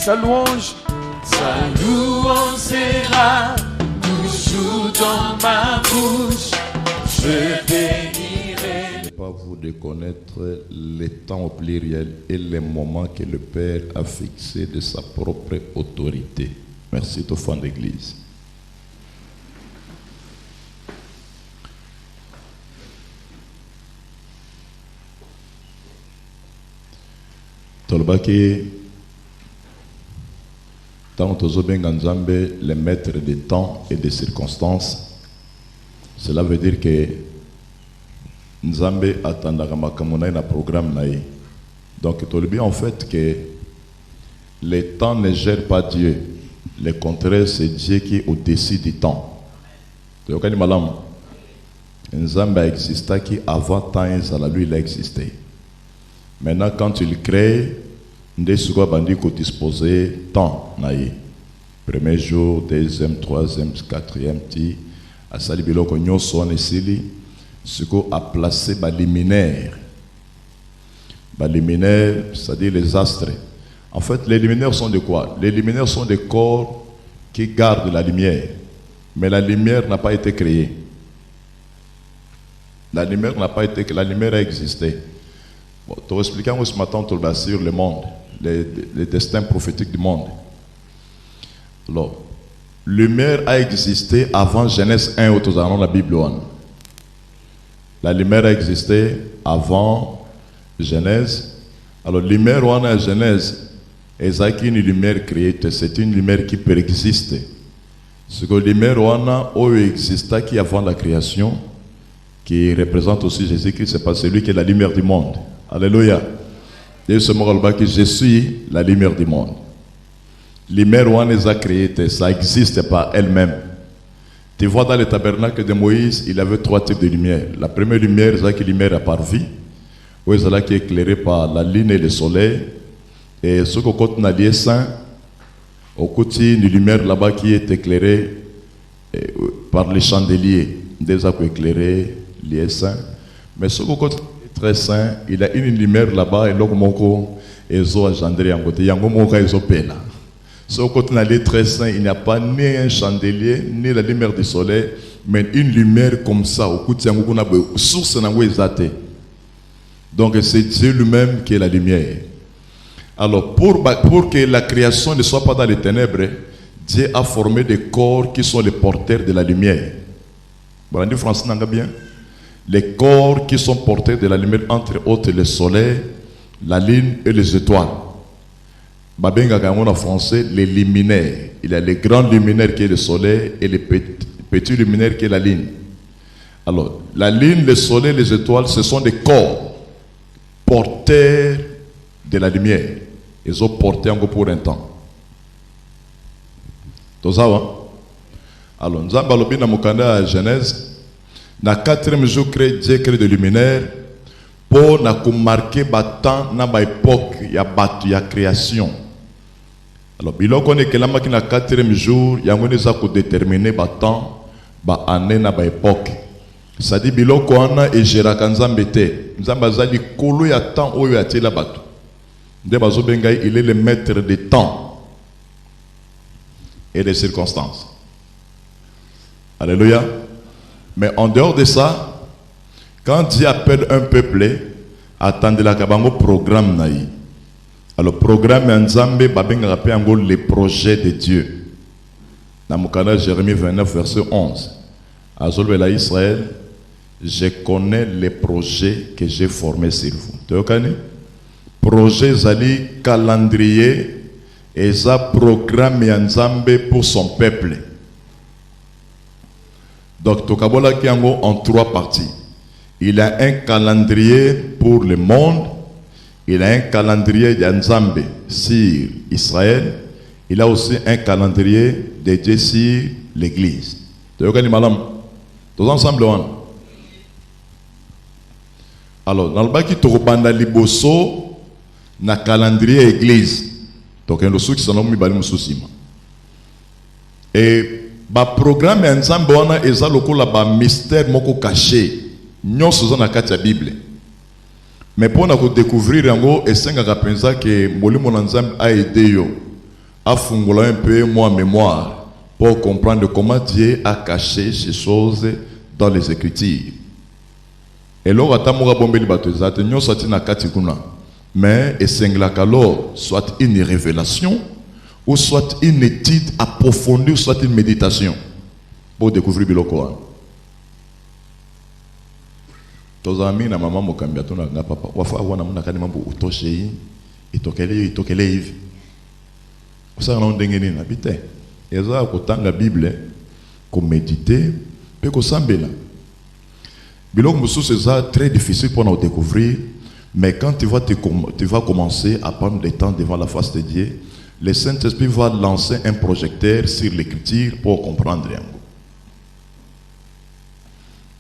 sa louange sera toujours dans ma bouche. Je bénirai. Pas vous de connaître les temps au pluriel et les moments que le Père a fixés de sa propre autorité. Merci aux fans d'église. Tolbaki, tant Tozobenga Nzambe, les maîtres des temps et des circonstances, cela veut dire que Nzambe attendra makamona na programme naï. Donc Tolbi en fait que les temps ne gèrent pas Dieu. Le contraire, c'est Dieu qui est au-dessus du temps. Tokani malam. Nzambe a existé qui avant temps lui il a existé. Maintenant, quand tu le crées, il faut disposer temps. Premier jour, deuxième, troisième, quatrième, à Salibilo, qu'on son ici, ce qu'on a placé les luminaires. Les luminaires, c'est-à-dire les astres. En fait, les luminaires sont de quoi? Les luminaires sont des corps qui gardent la lumière. Mais la lumière n'a pas été créée. La lumière n'a pas été créée, la lumière a existé. Bon, tu vas expliquer ce matin sur le monde, les destins prophétiques du monde. Alors, lumière a existé avant Genèse 1 au dans la Bible 1. La lumière a existé avant Genèse. Alors, lumière 1 à Genèse, c'est une lumière créée, c'est une lumière qui peut exister. Ce que la lumière 1 existe qui avant la création, qui représente aussi Jésus-Christ, c'est pas celui qui est la lumière du monde. Alléluia. Et ce mot que je suis la lumière du monde. Lumière on les a créées, ça n'existe pas elle-même. Tu vois dans le tabernacle de Moïse, il avait 3 types de lumière. La première lumière, c'est la lumière à part vie, où elle est éclairée par la lune et le soleil. Et ce qu'on côté n'a lié saint, au côté une lumière là-bas qui est éclairée par les chandeliers, des actes éclairés, lié saint. Mais ce qu'on côté très saint, il a une lumière là-bas et l'autre moko ezo engendré en côté yango moko ezo pela. Ce côté là très saint, il n'y a pas ni un chandelier ni la lumière du soleil, mais une lumière comme ça au côté yango qu'on a source nango exate. Donc c'est Dieu lui-même qui est la lumière. Alors pour que la création ne soit pas dans les ténèbres, Dieu a formé des corps qui sont les porteurs de la lumière. Bon, on dit français n'a bien. Les corps qui sont portés de la lumière, entre autres le soleil, la lune et les étoiles. Babenga en français, les luminaires. Il y a les grands luminaires qui est le soleil et les petits luminaires qui est la lune. Alors, la lune, le soleil, les étoiles, ce sont des corps porteurs de la lumière. Ils ont porté encore pour un temps. Tout ça va? Alors, nous avons bien à Genèse. Na 4e jour, Dieu crée des luminaires pour marquer le temps dans l'époque, il y a création. Alors, il y a na 4e jour, il y a déterminer le temps, l'année, l'époque. C'est-à-dire que il y a temps où il y a il est le maître des temps et des circonstances. Alléluia. Mais en dehors de ça, quand Dieu appelle un peuple, attendez la kabango programme naï. Alors programme Nzambe babenga rappelle en gros les projets de Dieu. Dans mon canal Jérémie 29 verset 11. Azolbela Israël, je connais les projets que j'ai formés sur vous. Tu connais? Projet zali calendrier et ça programme Nzambe pour son peuple. Donc, Tokabola Kiango en 3 parties. Il a un calendrier pour le monde. Il a un calendrier d'Anzambe sur Israël. Il a aussi un calendrier dédié sur l'église. Tous ensemble, alors, dans le bas qui Tokobanda Liboso, na calendrier église. Donc, il y a des gens qui sont nommés et ba programme ya nzambe wana eza lokola ba mystère moko caché nyonso za na kati ya Bible. Mais pour na ko découvrir yango esengaka penza ke molimo na nzambe a aidé yo afungula un peu moi mémoire pour comprendre comment Dieu a caché ces choses dans les Écritures. Et là, atamoura bombeli batozate nyo sati na kati kuna. Mais esenglaka alors soit une révélation ou soit une étude approfondie ou soit une méditation pour découvrir biloko. Tozami na maman mokambia tona na papa wafa wana muna kani mambo utoshe itokele hivi. Osanga na ndenge nini na bite. Eza kotanga Bible ko méditer pe ko sambela. Biloko mususu eza très difficile pour nous découvrir, mais quand tu vas commencer à prendre du temps devant la face de Dieu, le Saint-Esprit va lancer un projecteur sur l'écriture pour comprendre.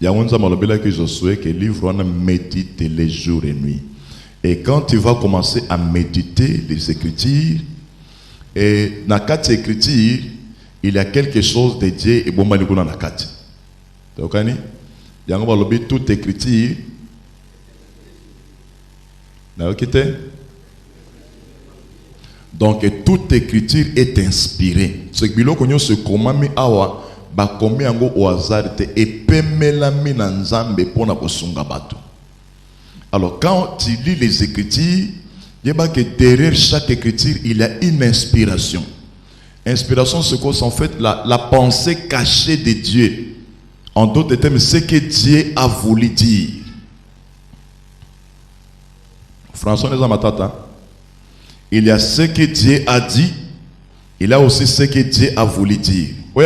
Il y a un malobela que je souhaite que le livre on médite les jours et nuits. Et quand tu vas commencer à méditer les Écritures, et dans quatre Écritures, il y a quelque chose de Dieu et bon manikuna na quatre. Tu comprends? Il y a un malobé toute Écriture. Donc toute écriture est inspirée. Ce que nous connaissons ce comment mi awa ba komi yango au hasard te epemela mi na nzambe pona kosunga bato. Alors quand tu lis les écritures, il y a que derrière chaque écriture il y a une inspiration. Inspiration c'est quoi? C'est en fait la pensée cachée de Dieu. En d'autres termes, ce que Dieu a voulu dire. François Nezamatata, il y a ce que Dieu a dit, il y a aussi ce que Dieu a voulu dire. Oui,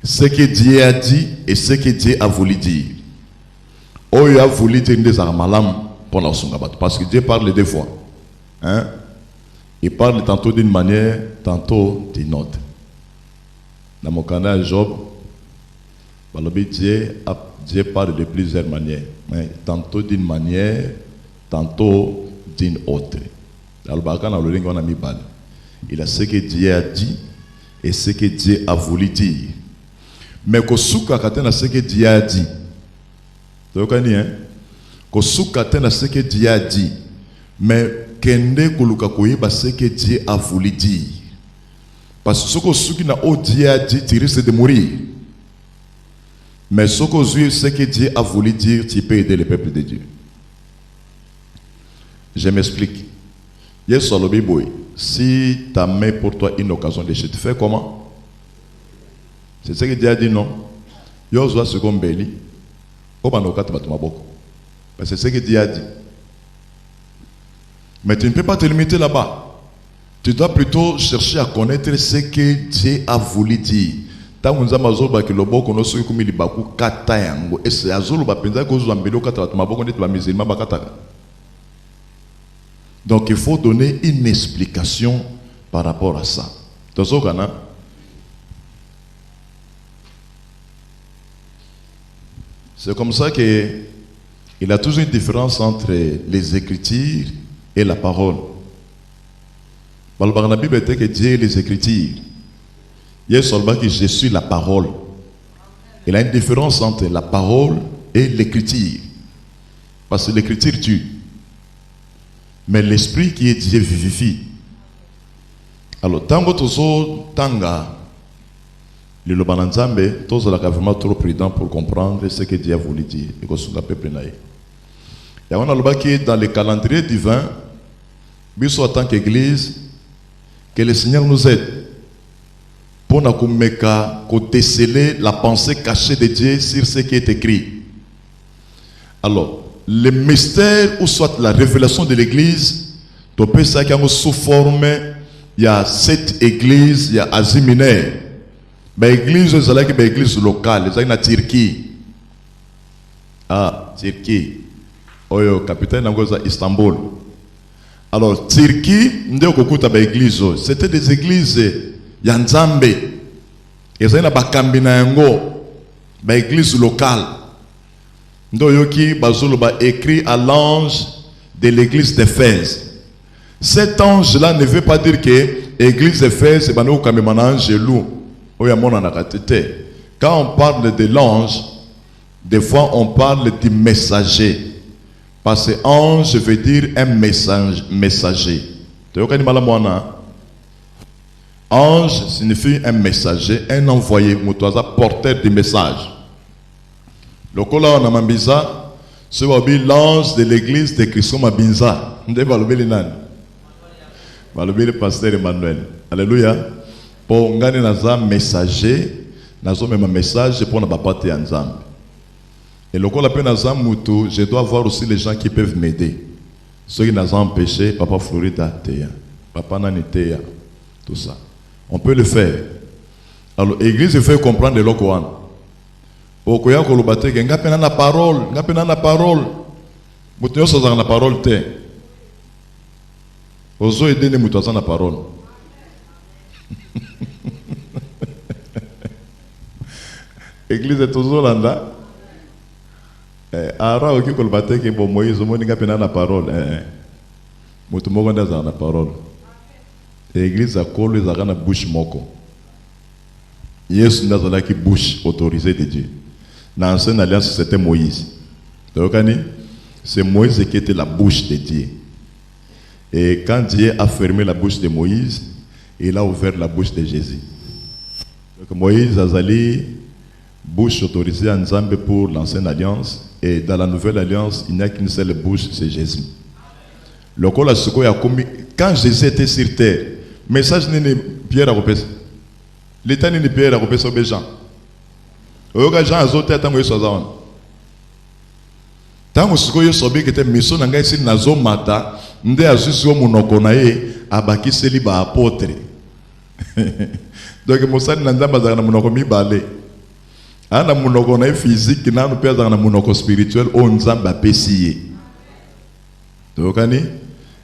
ce que Dieu a dit et ce que Dieu a voulu dire. Oh, il a voulu dire des armalam pour la sungabat. Parce que Dieu parle deux fois. Hein? Il parle tantôt d'une manière, tantôt d'une autre. Dans mon canal Job, Dieu parle de plusieurs manières. Mais tantôt d'une manière, tantôt d'une autre. Il a ce que Dieu a dit et ce que Dieu a voulu dire. Mais Kosuka katena ce que Dieu a dit. Tu connais, hein? Kosuka katena ce que Dieu a dit. Mais Kende Koluka koyeba ce que Dieu a voulu dire. Parce que ce que Dieu a dit, tu risques de mourir. Mais ce que Dieu a voulu dire, tu peux aider le peuple de Dieu. Je m'explique. Yes, si ta main pour toi une occasion de chier, tu fais comment? C'est ce que Dieu a dit non. Yozwa ce qu'on bélit. C'est ce que Dieu a dit. Mais tu ne peux pas te limiter là-bas. Tu dois plutôt chercher à connaître ce que Dieu a voulu dire. Donc il faut donner une explication par rapport à ça. C'est comme ça qu'il y a toujours une différence entre les Écritures et la parole. Dans la Bible était que Dieu et les Écritures. Il y a seulement que je suis la parole. Il y a une différence entre la parole et l'écriture. Parce que l'écriture tue. Mais l'esprit qui est Dieu vivifie. Alors, tant que tu tanga, le Lobananzambe, tous là vraiment trop prudent pour comprendre ce que Dieu a voulu dire. Et que ce peuple naïe. Et on a le qui dans le calendrier divin, bis en tant qu'église, que le Seigneur nous aide. Pour nous déceler la pensée cachée de Dieu sur ce qui est écrit. Alors, le mystère ou soit la révélation de l'église, tu peux ça qu'il y a sous forme, il y a 7 églises, il y a Asie mineure. L'église, c'est l'église locale, c'est la Turquie. Ah, Turquie. Oyo, capitaine d'Angoza, Istanbul. Alors, Turquie, c'était des églises. Yanzambe, et ça y a bakambi na yango, ba église locale. Ndoyoki bazolo écrit à l'ange de l'église d'Éphèse. Cet ange-là ne veut pas dire que l'église d'Éphèse est banou comme un ange loup. Quand on parle de l'ange, des fois on parle du messager. Parce que ange veut dire un messager. Ange signifie un messager, un envoyé, porteur de message. Le kola on a mambisa, c'est l'ange de l'église de Christ Mabinza. Le pasteur Emmanuel. Alléluia. Pour ngani naza messager, nazo même message pour na bapate ensemble. Et le kola pe naza mutu, je dois voir aussi les gens qui peuvent m'aider. Ceux qui nous ont empêché, papa Florida Teya, papa Nanitea, tout ça. On peut le faire. Alors, l'église fait comprendre le Koran. Okoya kolobate ke ngapena na parole, ngapena na parole. Mutu so za na parole te. Ozo aider ne mutu za na parole. Église est toujours là. Ara oki kolobate ke bo Moïse moni ngapena na parole. Mutu moko ndaza na parole. L'église a collé na bouche moko. Yesu ndazala ki bouche autorisée de Dieu. Dans l'ancienne alliance, c'était Moïse. C'est Moïse qui était la bouche de Dieu. Et quand Dieu a fermé la bouche de Moïse, il a ouvert la bouche de Jésus. Donc Moïse a zali bouche autorisée en Zambie pour l'ancienne alliance. Et dans la nouvelle alliance, il n'y a qu'une seule bouche, c'est Jésus. Le quand Jésus était sur terre, message n'est Pierre à repérer. L'état n'est Pierre à repérer aux gens. Oyoka Jean azote tango yeso azaona. Tango siko yeso bi kete miso na ngai si nazo mata nde azusi o munoko na ye abakiseli ba apôtre. Donc mosani na nzamba za na munoko mibale. Ana munoko na physique na no pesa na munoko spirituel o nzamba pesiye. Tokani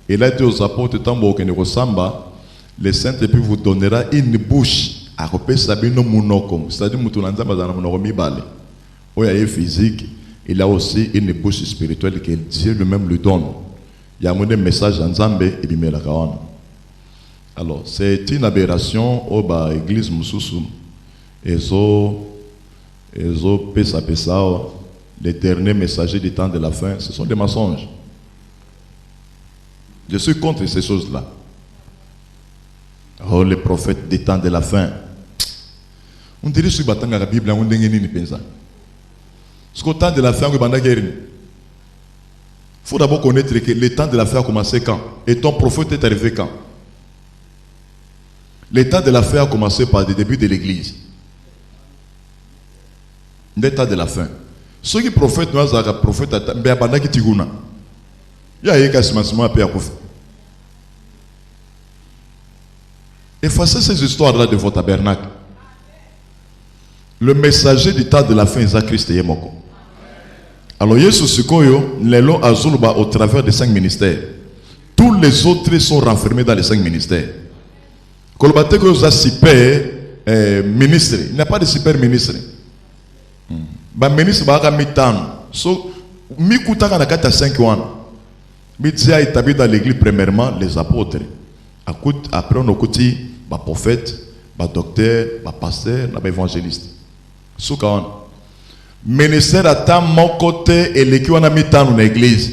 il a dit aux apôtres tambo ke ne kosamba le Saint-Esprit vous donnera une bouche. C'est-à-dire que physique, il a aussi une bouche spirituelle que Dieu lui-même lui donne. Il y a un message en Zambé et bien la kawana. Alors, c'est une aberration au bas église Moussousou. Ezo pesa pesa, les derniers messagers du temps de la fin, ce sont des mensonges. Je suis contre ces choses-là. Oh, les prophètes des temps de la fin. On dirait que batanga la Bible, on dengue ni pensa. Ce qu'au temps de la fin, on banda guéri. Faut d'abord connaître que le temps de la fin a commencé quand, et ton prophète est arrivé quand. Le temps de la fin a commencé par le début de l'église. Le temps de la fin. Ceux qui prophètent, nous avons prophète, mais banda qui tiguna. Il y a eu quasiment un peu à couper. Effacez ces histoires-là de votre tabernacle. Le messager du temps de la fin, c'est Christ Yemoko. Alors, Yesu Sikoyo, Lelo Azuluba au travers des 5 ministères. Tous les autres sont renfermés dans les 5 ministères. Kolobate ko za super ministre. Il n'y a pas de super ministre. Ba ministre ba ka mitano. So mi kutaka na kata 5 wana. Mi dia établi dans l'église premièrement les apôtres. Après on a côté ba prophète, ba docteur, ba pasteur, ba évangéliste. Soukaon. Ministère à tant mon côté et l'équipe on a mis dans l'église.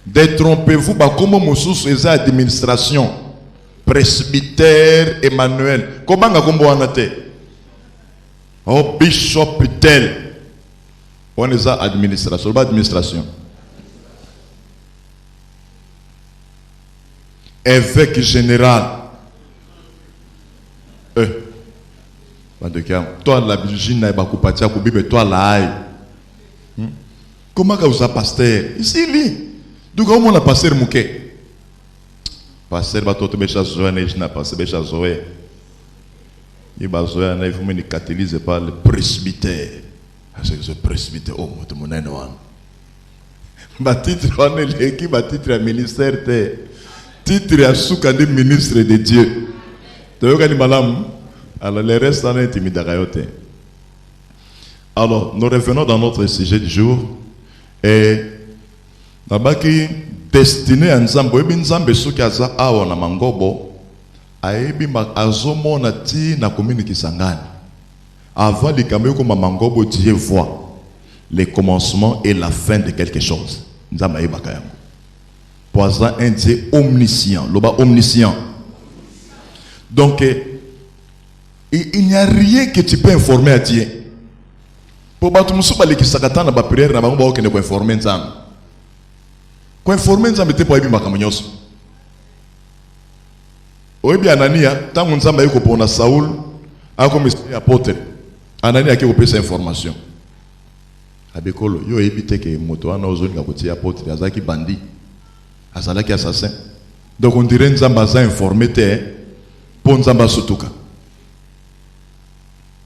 Détrompez-vous, bah comment Moussous faisait administration, presbytère Emmanuel. Comment on a combo en été? Oh bishop tel. On est à administration, pas administration. Évêque général. Toi la Virginie et Bakupatia Kubibe, toi la aïe. Comment vous avez pasteur? Ici, lui. D'où comment on a pasteur Mouké? Pasteur Batoto Bécha Zoé, Nejna, pasteur Bécha Zoé. Il va Zoé, il faut me catalyser par le presbytère. C'est que ce presbytère, oh, mon aînoine. Ma titre, on est l'équipe, ma titre à ministère, titre à soukande ministre de Dieu. Tu vois, madame? Alors, les restes en intimidation. Alors, nous revenons dans notre sujet du jour. Et, d'abord, qui destiné à Nzambo, et Nzambe Soukaza, Awa na Mangobo, Aebi Azomo Nati na commune Kisangani. Avant les caméos comme Mangobo, Dieu voit le commencement et la fin de quelque chose. nzamba yebaka yango. Poison un Dieu omniscient, loba omniscient. Donc il n'y a rien que tu peux informer à Dieu. Pour battre mon souba qui s'attend à la prière, n'a pas besoin de informer nzamba. Quoi informer nzamba te pour yebima kamanyoso. Oyebi Anania, tant que nzamba yeko pona Saoul, a comme apôtre. Anania qui opère cette information. Abekolo, yo ebite que moto ana ozoni ka kotia apôtre, azaki bandit. Azalaki assassin. Donc on dirait nzamba za informé te pour nzamba sotuka.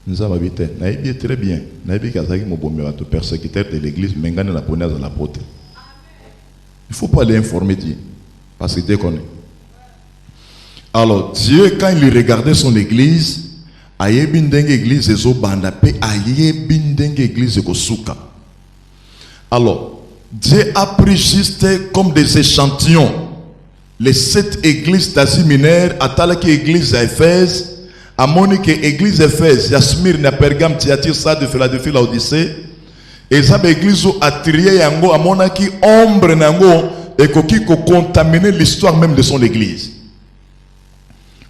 Nzamba bite, na ebi très bien. Na ebi kazaki mobomi bato persécuteur de l'église mengane la ponaz à l'apôtre. Il faut pas les informer Dieu parce que Dieu connaît. Alors Dieu quand il regardait son église, ayebi ndenge église ezo banda pe ayebi ndenge église ko suka. Alors Dieu a pris juste comme des échantillons les 7 églises d'Asie mineure, à Talaki église à Éphèse, à Monique église Éphèse, Yasmir, na Pergame, Thyatire, Sardes, Philadelphie, Laodicée, et ça église à Trier yango, à Monaki, ombre nango, et qui contaminer l'histoire même de son église.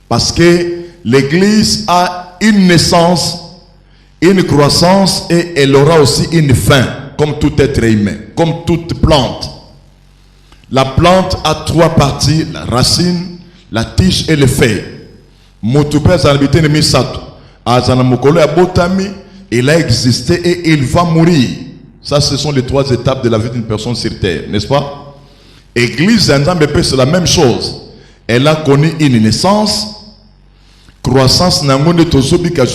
Parce que l'église a une naissance, une croissance, et elle aura aussi une fin. Comme tout être humain, comme toute plante. La plante a 3 parties, la racine, la tige et les feuilles. Il a existé et il va mourir. Ça, ce sont les 3 étapes de la vie d'une personne sur terre, n'est-ce pas? Église c'est la même chose. Elle a connu une naissance, croissance,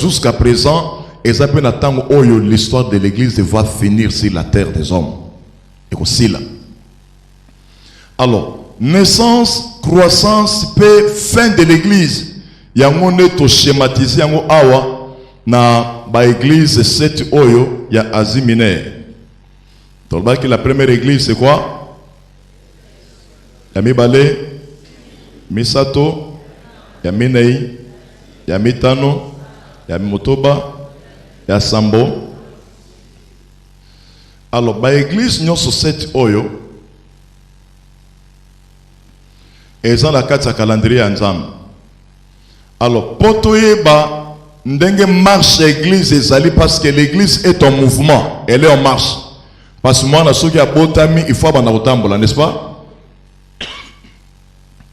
jusqu'à présent. Et ça peut attendre l'histoire de l'église va finir sur la terre des hommes. Et aussi là. Alors, naissance, croissance, paix, fin de l'église. Il y a un autre schématisé awa na ba église 7 oyo, il y a Asie mineure. Donc la première église c'est quoi? Il y a Mibale, Misato, il y a Minei, il y a Mitano, il y a Motoba. Ya Sambo. Alors, ba église nyo société oyo. Et ça la carte calendrier ensemble. Alors, potoye ba ndenge marche église ezali parce que l'église est en mouvement, elle est en marche. Parce que moi na soki ya botami, il faut bana kotambola, n'est-ce pas?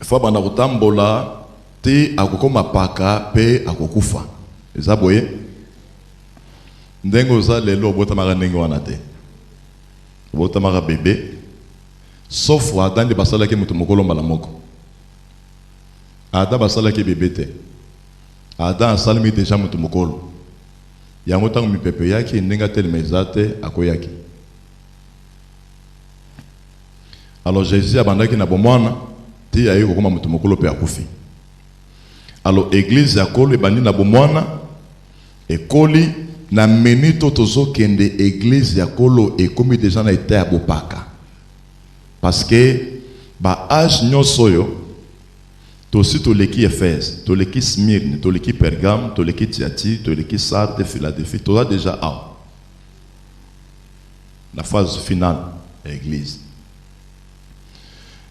Il faut bana kotambola te akokoma paka pe akokufa. Eza boye. Ndengo za lelo botamaka ndenge wana te. Botamaka bébé. Sauf Adam de basalaki mutu mokolo mbala moko. Adam basalaki bébé te. Adam asalmi déjà mutu mokolo. Yango tango mipepe yaki ndenga tel mezate akoyaki. Alors Jésus abandaki na bomwana ti ayi kokoma mutu mokolo pe akufi. Alors église ya kolo ebandi na bomwana ekoli na menito tozo kende église ya kolo et comme déjà na été à bopaka parce que ba âge nyosoyo to si to leki Éphèse to leki Smyrne to leki Pergame to leki Thyatire to leki Sardes Philadelphie to déjà à la phase finale de l'église.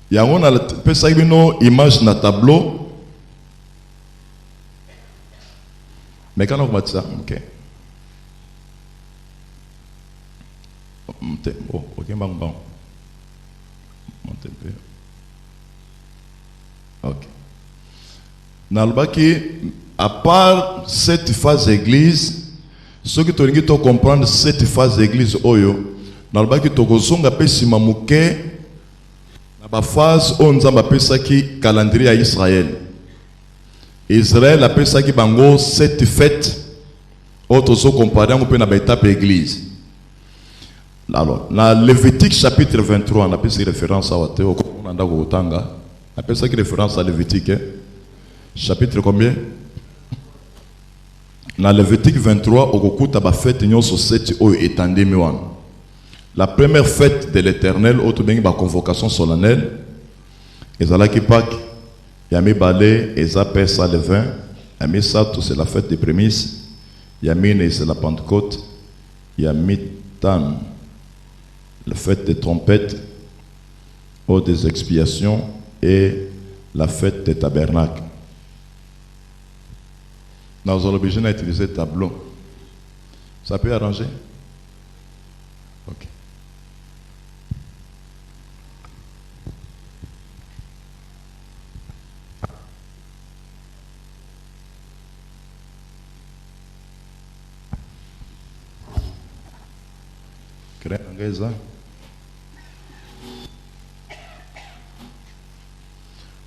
Ya on a pesa bino image na tableau mais quand on voit ça OK. Oh, ok, bon. Montez un peu. Ok. Nalbaki, à part cette phase d'église, ceux qui t'ont comprendre cette phase d'église, oyo, nalbaki tokozonga pe simamuke, na ba phase on zamba pesa ki calendrier à Israël. Israël a pesa ki bango cette fête, otozo comparé on peut na ba étape église. Alors, dans Lévitique chapitre 23, on a fait référence à Wateo, on a fait référence à Lévitique, chapitre combien? Dans Lévitique 23, on a fait une société étendue. La première fête de l'Éternel, une convocation solennelle, et à la Pâques, il y a mis balai, et ça pèse le vin, il y a mis ça, c'est la fête des prémices, il y a mis c'est la Pentecôte, il y a mis Tam, la fête des trompettes, ou des expiations et la fête des tabernacles. Nous sommes obligés d'utiliser tableau. Ça peut arranger? Ok.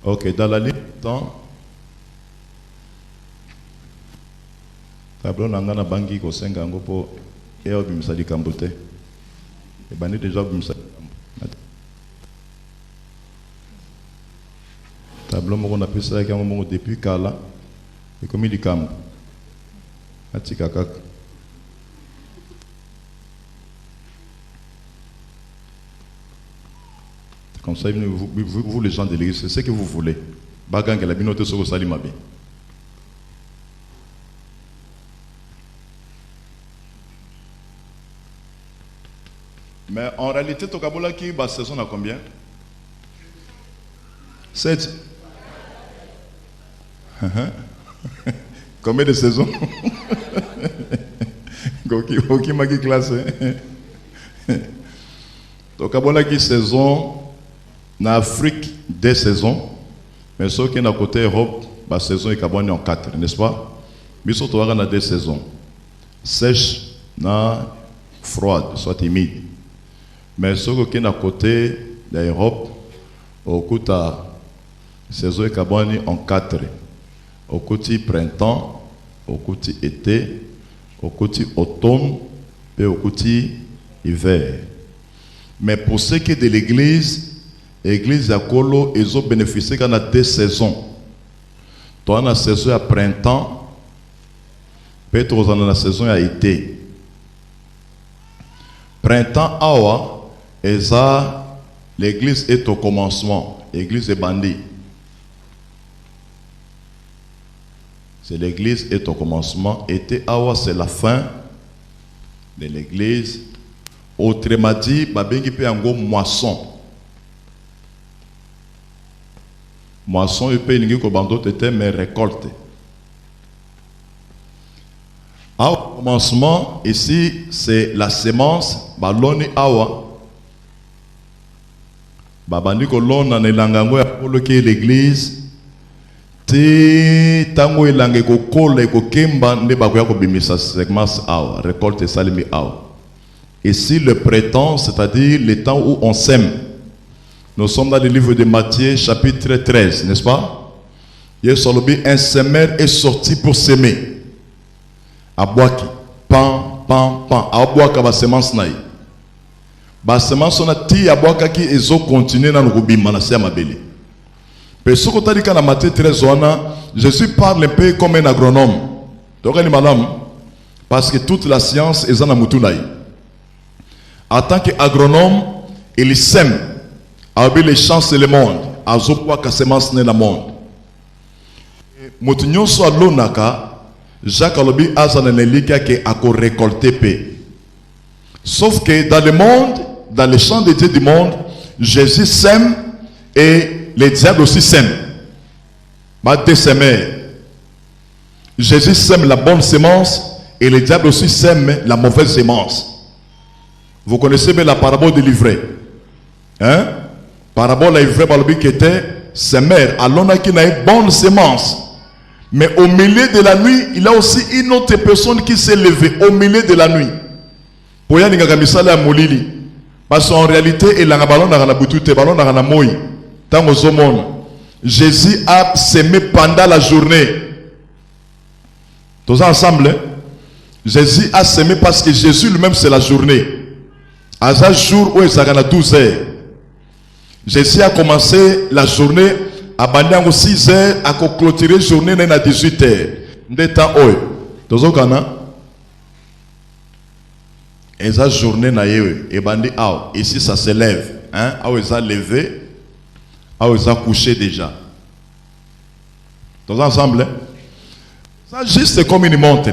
Ok, dans la ligne de temps, tableau nangana bangi ko senga ngopo eo bimisali kambote. Et bani déjà bimisali kambote. Tableau moko na pesa ya moko depuis kala et comme il kambo. Atika kaka. Comme ça, vous les gens de l'église, c'est ce que vous voulez. Bagang la binote sur Salimabi. Mais en réalité, Tokabola qui bas saison à combien? 7. Combien de saisons? Qui m'a classé? Tokabola qui saison. En Afrique, 2 saisons, mais ceux qui sont à côté Europe, la saison est en 4, n'est-ce pas? Mais surtout, on a 2 saisons. Sèche, froide, soit humide. Mais ceux qui sont à côté de l'Europe, au côté la saison est en 4. Au côté printemps, au côté été, au côté automne, et au côté hiver. Mais pour ce qui est de l'église, l'église de Kolo, ils ont bénéficié quand on a 2 saisons. Toi, on a la saison à printemps, peut-être on a la saison à été. Printemps, awa, l'église est au commencement. L'église est bandit. C'est l'église est au commencement. Été, awa, c'est la fin de l'église. Autrement dit, babengi peut en go moisson. Moisson, il peut y avoir d'autres termes, mais récolte. Au commencement, ici, c'est la semence, baloni awa. Babandi kolon na nelangango ya polo ki l'église. Ti tango elange ko kola ko kemba ne bakoya ko bimisa semence awa, récolte salimi awa. Ici, le printemps, c'est-à-dire le temps où on sème. Nous sommes dans le livre de Matthieu, chapitre 13, n'est-ce pas? Un semeur est sorti pour s'aimer. Abouaki, pan, pan, pan. Abouaka ba semence naï. Ba semence on a ti abouaka qui ezo continuer dans le rubima na sema beli. Mais ce qu'on t'a dit dans Matthieu 13, Jésus parle un peu comme un agronome. Donc, madame, parce que toute la science est en amoutunaï. En tant qu'agronome, il sème. Avec les chances et le monde, azopoa ka semence ne la monde. Motinyon so alonaka, Jacques alobi azana nelika ke ako récolter paix. Sauf que dans le monde, dans les champs de Dieu du monde, Jésus sème et les diables aussi sèment. Matthieu sème. Jésus sème la bonne semence et les diables aussi sèment la mauvaise semence. Vous connaissez bien la parabole de l'ivraie. Hein? Parabole à l'ivraie qui était semeur. Alors on a une bonne semence. Mais au milieu de la nuit, il y a aussi une autre personne qui s'est levée au milieu de la nuit. Pour y aller à Molili. Parce qu'en réalité, il a un ballon dans la boutique, un ballon dans la mouille. Tant aux hommes, Jésus a semé pendant la journée. Tous ensemble, Jésus a semé parce que Jésus lui-même c'est la journée. À ce jour où il s'est à 12 heures, Jésus a commencé la journée à bandang 6 heures, à clôturer la journée à 18 heures. Ndeta oi. Tous au Ghana. Et sa journée na yewe. Et bandi ao. Ici ça se lève. Hein? Ao ils a levé. Ao ils a couché déjà. Tous ensemble. Ça juste comme une montre.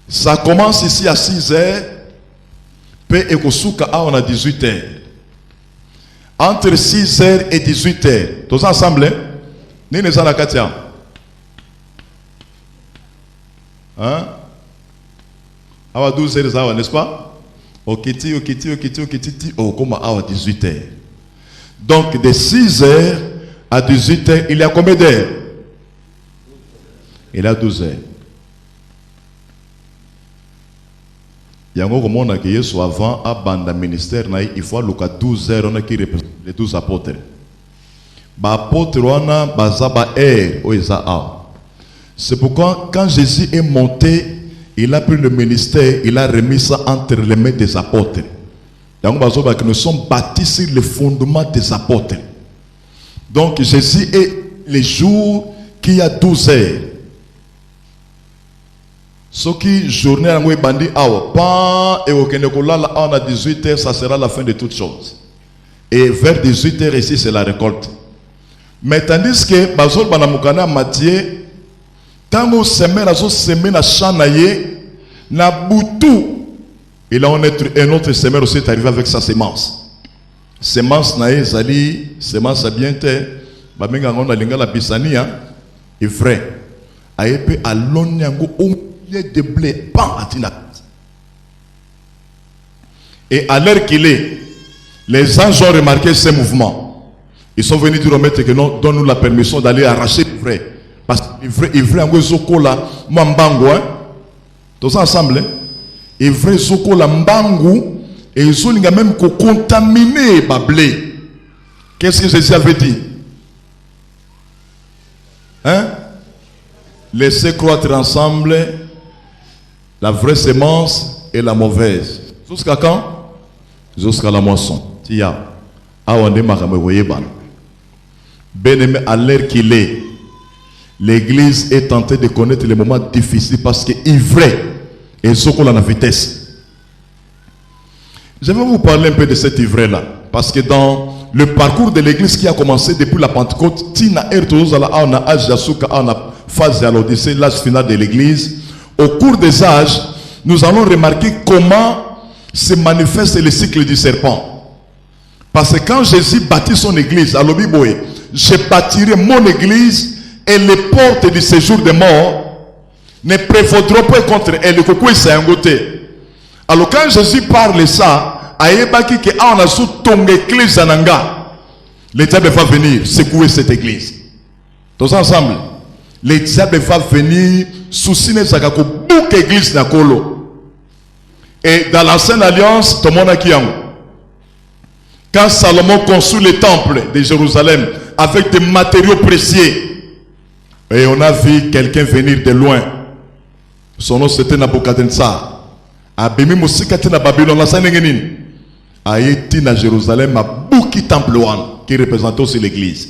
Ça commence ici à 6 heures. Pe ekosuka a on a 18 heures. entre 6h et 18h. Tous ensemble, hein? Ni les Katia. Hein? À 12h, n'est-ce pas? Okiti, comment à 18h. Donc de 6h à 18h, il y a combien d'heures? Il y a 12 heures. Il y a un moment qui est soit avant à banda ministère, il faut aller à 12 heures, on a qui représente les 12 apôtres. Apôtre, on a bazaba air, c'est pourquoi quand Jésus est monté, il a pris le ministère, il a remis ça entre les mains des apôtres. Donc nous sommes bâtis sur le fondement des apôtres. Donc Jésus est les jours qui a 12 heures. Ce qui journée en bandi pan et au Kenekola on a 18 heures, ça sera la fin de toutes choses. Et vers 18 heures ici c'est la récolte. Mais tandis que bazol banamukana Matthieu, quand on sème na chanaye na boutou, il a un autre semeur aussi est arrivé avec sa sémence. Sémence nae zali, sémence a bien te, babenga ngona lingala bisania, est vrai. Ayepe alonyango de blé, pan atina. Et à l'heure qu'il est, les anges ont remarqué ces mouvements. Ils sont venus dire au maître que non, donne-nous la permission d'aller arracher le vrai. Parce que le vrai, en zoko la mambango, hein. Tous ensemble, le vrai zoko la mbango, et ils ont même contaminé le blé. Qu'est-ce que Jésus avait dit? Hein? Laissez croître ensemble la vraie sémence et la mauvaise. Jusqu'à quand? Jusqu'à la moisson. Tia. Bien-aimé, à l'heure qu'il est, l'église est tentée de connaître les moments difficiles parce qu'il est vrai. Et ce qu'on a la vitesse. Je vais vous parler un peu de cet ivraie-là. Parce que dans le parcours de l'église qui a commencé depuis la Pentecôte, Tina Ertozala, on a âge Yasuka, on a phase à l'Odyssée, l'âge final de l'église. Au cours des âges, nous allons remarquer comment se manifeste le cycle du serpent. Parce que quand Jésus bâtit son église, à l'Obiboé, je bâtirai mon église et les portes du séjour des morts ne prévaudront pas contre elle. Le coucou c'est un côté. Alors quand Jésus parle ça, aïebaki que on a sous ton église ananga, le diable va venir secouer cette église. Tous ensemble, le diable va venir souciner Zakako bouc église Nakolo. Et dans l'ancienne alliance, tout le monde a qui quand Salomon construit le temple de Jérusalem avec des matériaux précieux, et on a vu quelqu'un venir de loin. Son nom c'était Nabucodonosor. Abimi Musikati na Babylone, la Sénégaline. A été à Jérusalem, à Bouki Temple qui représente aussi l'église.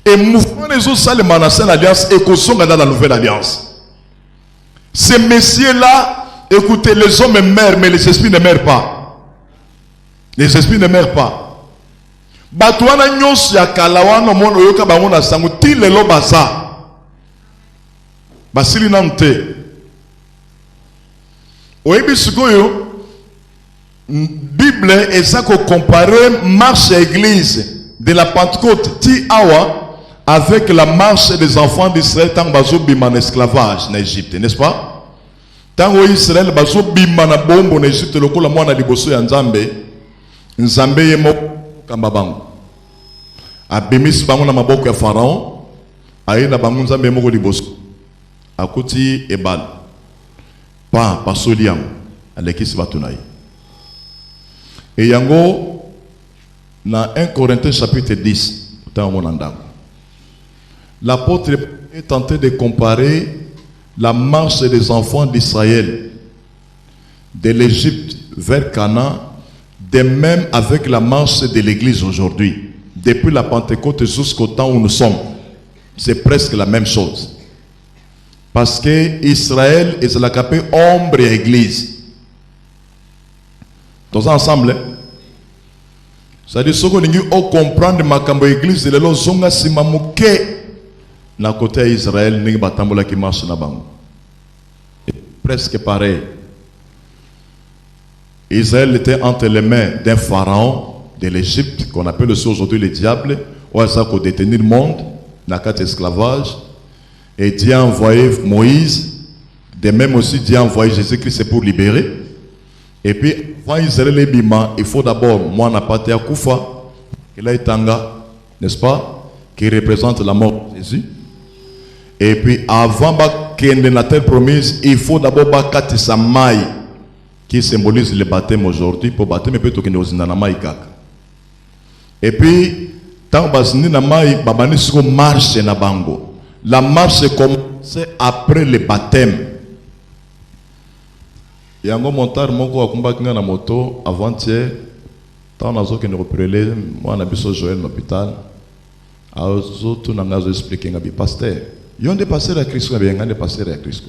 Et mouvement des autres salles de l'ancienne alliance et qu'on soit dans la nouvelle alliance. Ces messieurs-là, écoutez, les hommes meurent, mais les esprits ne meurent pas. Les esprits ne meurent pas. Batouana nyos ya kalawana mono yoka bangona sangu ti lelo basa. Basili nante. Oyebi sikoyo Bible est ça qu'on compare marche à église de la Pentecôte ti awa avec la marche des enfants d'Israël tant bazo bima en esclavage en Égypte, n'est-ce pas? Tant Israël bazo bima na bombo en Égypte lokola mwana liboso ya Nzambe. Nzambe yemo kambabango. Abimis bango na maboko ya Pharaon. Aye na bango Nzambe moko liboso. Akuti ebal. Pa pasoliam. Alekisi batunai. Et yango na 1 Corinthiens chapitre 10. L'apôtre est tenté de comparer la marche des enfants d'Israël de l'Égypte vers Canaan, de même avec la marche de l'église aujourd'hui. Depuis la Pentecôte jusqu'au temps où nous sommes. C'est presque la même chose. Parce que Israël est la capée ombre et église. Tous ensemble. C'est-à-dire ce que nous comprendre ma cambo église de l'élo zonga simamouke na côté Israël ni batambola qui marche na bango. Presque pareil. Israël était entre les mains d'un pharaon de l'Égypte, qu'on appelle aussi aujourd'hui le diable, ou à ça pour détenir le monde, dans quatre esclavage. Et Dieu a envoyé Moïse, de même aussi Dieu a envoyé Jésus-Christ pour libérer. Et puis, avant Israël et Bima, il faut d'abord, moi, n'a pas été à Koufa, qu'il a été n'est-ce pas, qui représente la mort de Jésus. Et puis, avant qu'il y ait la terre promise, il faut d'abord Bakati Samai, qui symbolise le baptême aujourd'hui, pour baptême, peut-être qu'il y ait un maï. Et puis, tant que na maï, babani siko marche na bango. La marche commence après le baptême. Il y a un monteur moko akumba kinga na moto avant-hier. Tant nazo que nous reprenons, moi na biso Joël l'hôpital. Azo tout nangazo expliquer ngabi pasteur. Yon de pasteur à Christ ngabi ngande pasteur à Christ.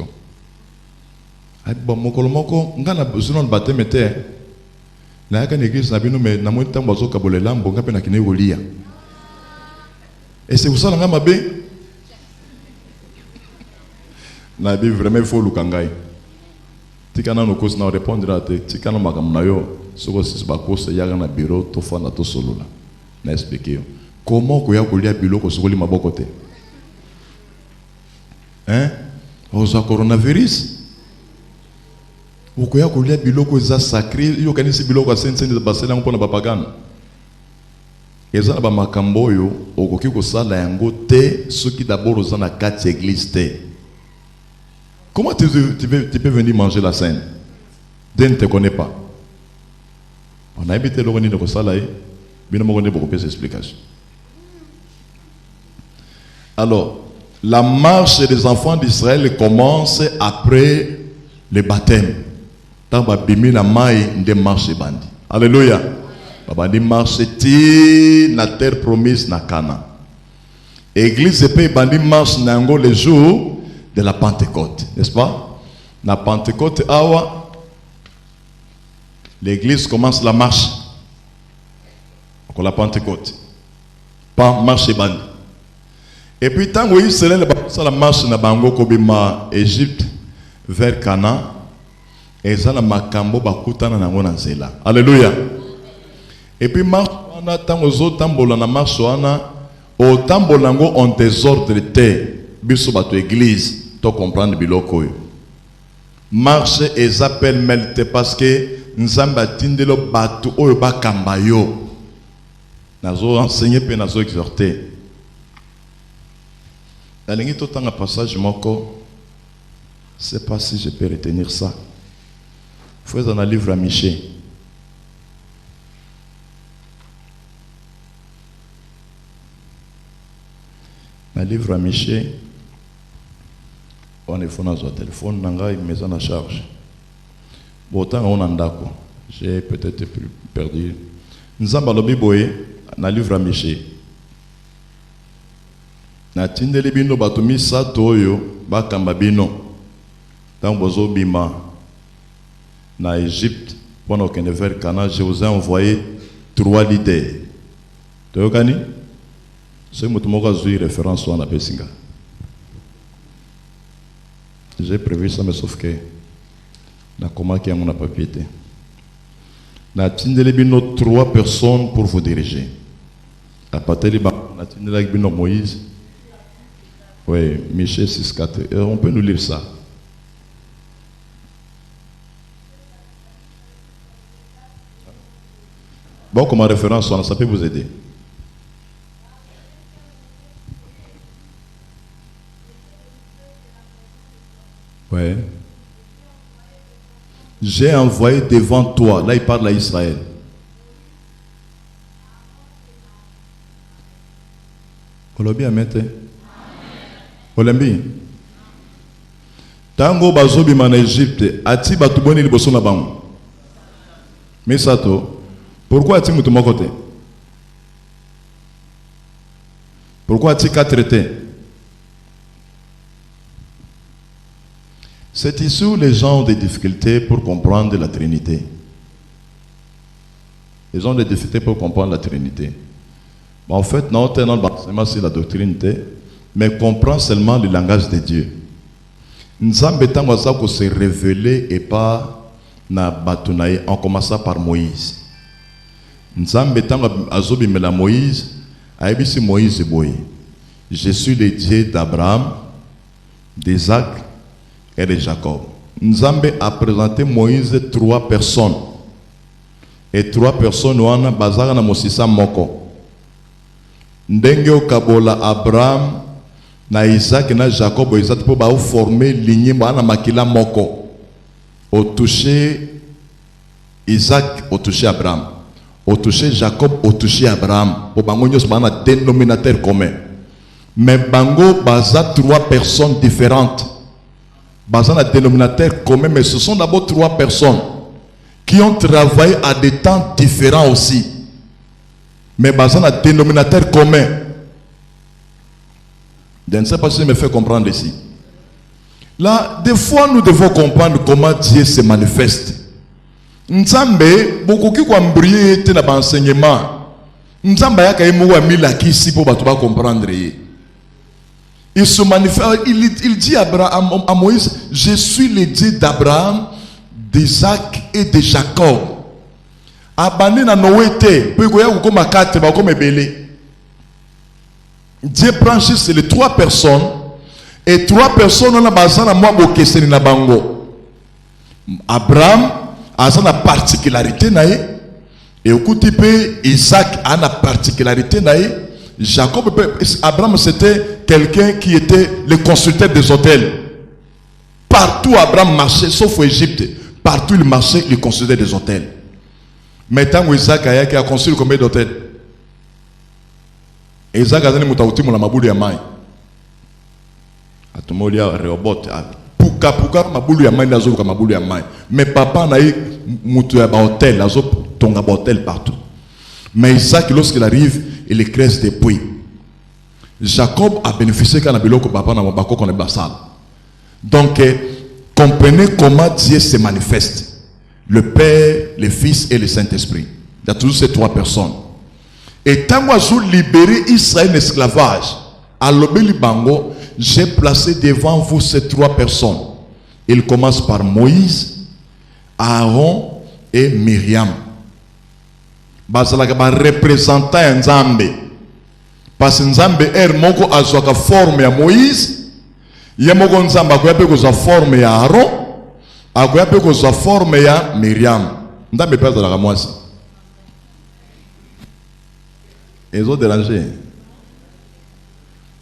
Ai bon mokolo moko ngana besoin de baptême était. Na yaka l'église na bino mais na mo ntambo zo kabolela mbonga pe na kine kolia. Et c'est pour ça nga mabe. Na bi vraiment faut lukangai. Tikana no cause na répondre à te tikana magam na yo soko sis ba cause ya na bureau to fana to solola. Na expliquer. Comment ko ya kolia biloko soko li maboko te. Hein? Oza coronavirus. Okoya kolia biloko za sacré yo kanisi biloko sense de basela ngopona bapagano. Eza ba makambo yo okoki ko sala yango te soki d'abord oza na kati église te. Comment tu peux venir manger la scène? Dieu ne te connaît pas. On a habité le Roni de Kosalaï, mais nous avons beaucoup plus d'explications. Alors, la marche des enfants d'Israël commence après le baptême. Tant que bimi na mai de marche bandi. Alléluia. Bandi marche ti na terre promise na Cana. Église et pays bandi marche nango les jours de la Pentecôte, n'est-ce pas? La Pentecôte, awa, l'église commence la marche. Pour la Pentecôte. Pas marche bandi. Et puis, tant que Israël a la marche na bango kobima Égypte vers Canaan, et ça la makambo bakutana nango na nzela. Alléluia. Et puis, marche wana, tant aux autres tambola na marche wana, au tambola nango en désordre te, biso bato église. To comprendre biloko yo marche et appelle melte parce que nzamba tindelo batu oyo bakamba yo nazo enseigner pe nazo exhorter alingi to tanga passage moko c'est pas si je peux retenir ça faut dans le livre à Michée le livre à Michée. On est fondé sur le téléphone, nanga maison à charge. Bon temps on en d'accord. J'ai peut-être perdu. Nous avons le biboye na livre à Michée. Na tindeli bino batumi sato yo bakamba bino. Tant bozo bima na Égypte pendant qu'on est vers Canaan, je vous ai envoyé 3 leaders. Tu vois kani? C'est mutumoka zui référence sur la pesinga. J'ai prévu ça, mais sauf que la comment qui a mon papier. Na tindeli bino 3 personnes pour vous diriger. À partir de na tindeli bino Moïse. Oui, Michée 6:4. On peut nous lire ça. Bon, comme référence, ça peut vous aider. Ouais. J'ai envoyé devant toi. Là, il parle à Israël. Olobi amete. Olembi. Tango bazobi man Égypte, ati batuboni liboso na bango. Misato. Pourquoi ati mutu moko te? Pourquoi ati 4 te? C'est ici où les gens ont des difficultés pour comprendre la Trinité. Ils ont des difficultés pour comprendre la Trinité. En fait, non, c'est la doctrine, mais comprend seulement le langage de Dieu. Nous avons se révéler et pas na batunaï en commençant par Moïse. Nzambe tanga azobimela Moïse, ayebisi Moïse boye. Je suis le Dieu d'Abraham, d'Isaac et de Jacob. Nzambe a présenté Moïse 3 personnes. Et 3 personnes wana bazaka na mosisa moko. Ndenge okabola Abraham na Isaac na Jacob Isaac po ba former lignée bana makila moko. Au toucher Isaac, au toucher Abraham. Au toucher Jacob, au toucher Abraham. Pour bango nyos bana dénominateur commun. Mais bango baza 3 personnes différentes. Baza na dénominateur commun, mais ce sont d'abord 3 personnes qui ont travaillé à des temps différents aussi. Mais baza na dénominateur commun. Je ne sais pas si je me fais comprendre ici. Là, des fois, nous devons comprendre comment Dieu se manifeste. Nzambe, beaucoup qui ont brillé dans l'enseignement. Nzambe yaka yemouwa mila kisi pour batuba comprendre. Il se manifeste, il dit à Moïse, je suis le Dieu d'Abraham, d'Isaac et de Jacob. Abandé na Noété, puis goya comme 4, bah comme belé. Dieu prend juste les 3 personnes. Et 3 personnes on a besoin de moi pour questionner na bango. Abraham a sa particularité naïe. Et au coup de Isaac a une particularité naïe. Jacob, Abraham c'était quelqu'un qui était le constructeur des hôtels. Partout Abraham marchait, sauf au Égypte. Partout il marchait, il construisait des hôtels. Maintenant Isaac a construit combien d'hôtels? Isaac a dit que la maboule ya mai. Atomolia robot. Puka maboule ya mai nazo ka maboule ya mai. Mais papa na eu mutu ya ba hôtel, nazo tonga ba hôtel partout. Mais Isaac lorsqu'il arrive, il crée des puits. Jacob a bénéficié quand biloko papa na mabako qu'on est basal. Donc comprenez comment Dieu se manifeste. Le Père, le Fils et le Saint-Esprit. Il y a toujours ces 3 personnes. Et tant que j'ai libéré Israël d'esclavage, à l'obéli bango, j'ai placé devant vous ces 3 personnes. Il commence par Moïse, Aaron et Myriam. Bazalaka ba représentant Nzambe. Parce que Nzambe moko azwaka forme ya Moïse, yemoko Nzambe akoyape kozwa forme ya Aaron, akoyape kozwa forme ya Myriam. Nzambe pe azalaka mwasi. Ils ont dérangé.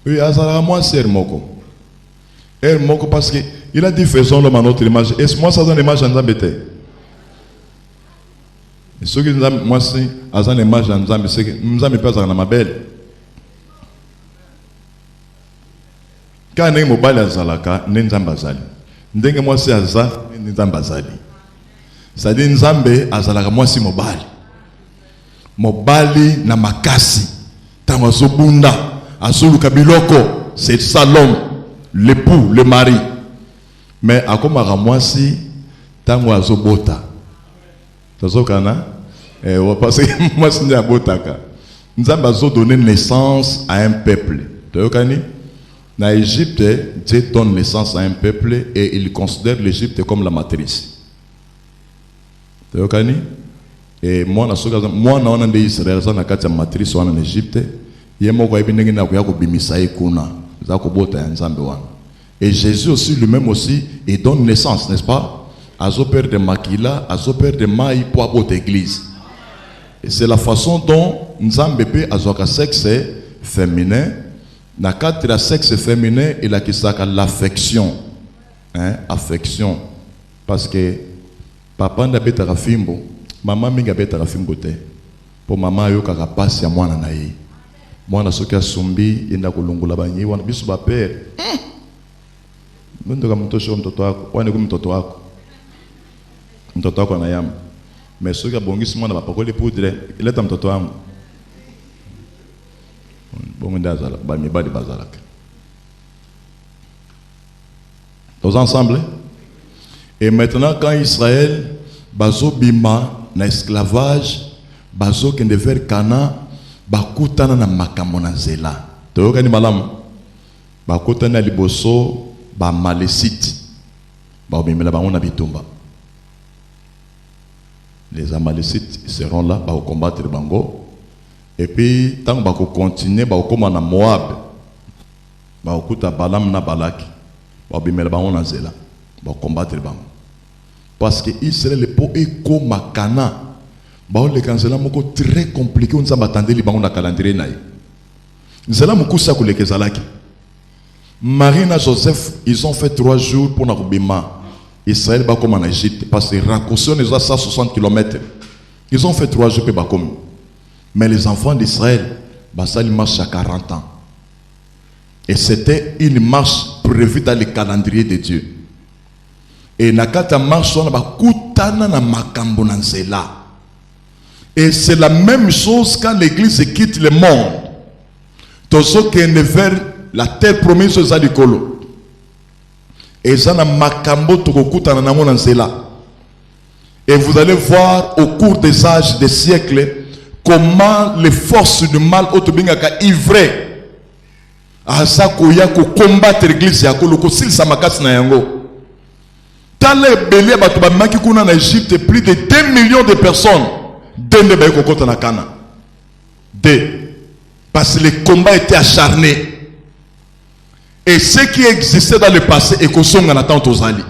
Oui, azalaka mwasi moko. Moko parce que il a dit faisons l'homme à notre image. Et moi ça donne l'image à Nzambe te. Et ceux qui disent moi si azan l'image à Nzambe, c'est que Nzambe pe azalaka na mabele. Quand on est mobile azalaka, Nzambe azali. Ndenge moi si azal, Nzambe azali. C'est-à-dire Nzambe azalaka moi si mobile. Mobali na makasi. Tango azobunda, azoluka biloko, c'est ça l'homme, l'époux, le mari. Mais akomaka moi si tango azobota. Tazokana parce que moi si ndabotaka. Nzambe azo donner naissance à un peuple. Tayokani? Na Égypte, Dieu donne naissance à un peuple et il considère l'Égypte comme la matrice. Tayokani? Et moi, on a des Israéliens qui ont une matrice en Égypte. Et Jésus aussi, lui-même aussi, il donne naissance, n'est-ce pas? Azo père de Makila, azo père de Maï pour avoir l'église. Et c'est la façon dont Nzambe a un sexe féminin. Dans le cadre de la sexe féminin, il a l'affection. Affection. Parce que papa n'a pas de fimbo. Maman minga beta rafimbo te. Pour maman yo kaka pasi ya mwana na ye. Mwana soki asumbi yenda kulungula banyi wana biso ba père. Ndo kama mtosho mtoto wako, wane ku mtoto wako. Mtoto wako na yamba. Mais soki abongisi mwana bapakoli poudre, ileta mtoto wangu. Bongo ndazala ba mibali bazalaka. Tous ensemble. Et maintenant quand Israël bazo bima na esclavage, bazo kende vers Cana, bakutana na makambo na nzela. Toyokani malamu. Bakutana liboso ba Malécite. Ba obimela bango na bitumba. les Amalécites seront là, pour combattre les Bango. Et puis, tant qu'on va continuer, comme en Moab, va Balam na Balak, va bimel Bango na Zela, va combattre les Bango. Parce que Israël est pour éco Makana, les cancela moko très compliqué, on s'en attendait les Bango na calendrier naï. Zela moko sa koulé kezalaki. Marine et Joseph, ils ont fait 3 jours pour Nakubima. Israël va comme en Égypte, parce que raccourci les à 160 km. Ils ont fait 3 jours pour Bakom. Mais les enfants d'Israël, ça ils marchent à 40 ans. Et c'était une marche prévue dans le calendrier de Dieu. Et nakata marche on a kutana na makambo na nzela. Et c'est la même chose quand l'église quitte le monde. Tous ceux qui ne vers la terre promise aux alikolo. Et ça na makambo tokokutana na mona nzela. Et vous allez voir au cours des âges, des siècles, comment les forces du mal otobingaka ivré asa koya ko combattre l'église ya koloko sil samakasi na yango. Tale belé bato ba maki kuna na Égypte plus de 2 millions de personnes dende ba kokota na Kana. Parce que les combats étaient acharnés. Et ce qui existait dans le passé est qu'on en attend aux alliés.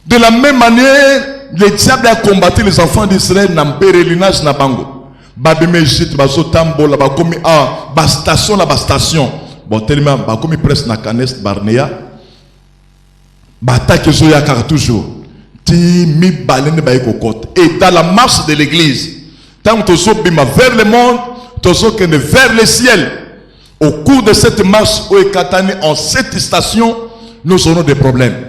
De la même manière, le diable a combattu les enfants d'Israël dans le pèlerinage na bango. Babimejit, baso tambo, la bakomi bastation, la bastation. Bon, tellement, bakomi presque na Kanes, Barnea. Bata kezo yakar toujours. Ti mi balene ba ekokote. Et dans la marche de l'église, tant que tu bima vers le monde, tu vers le ciel. Au cours de cette marche, en cette station, nous aurons des problèmes.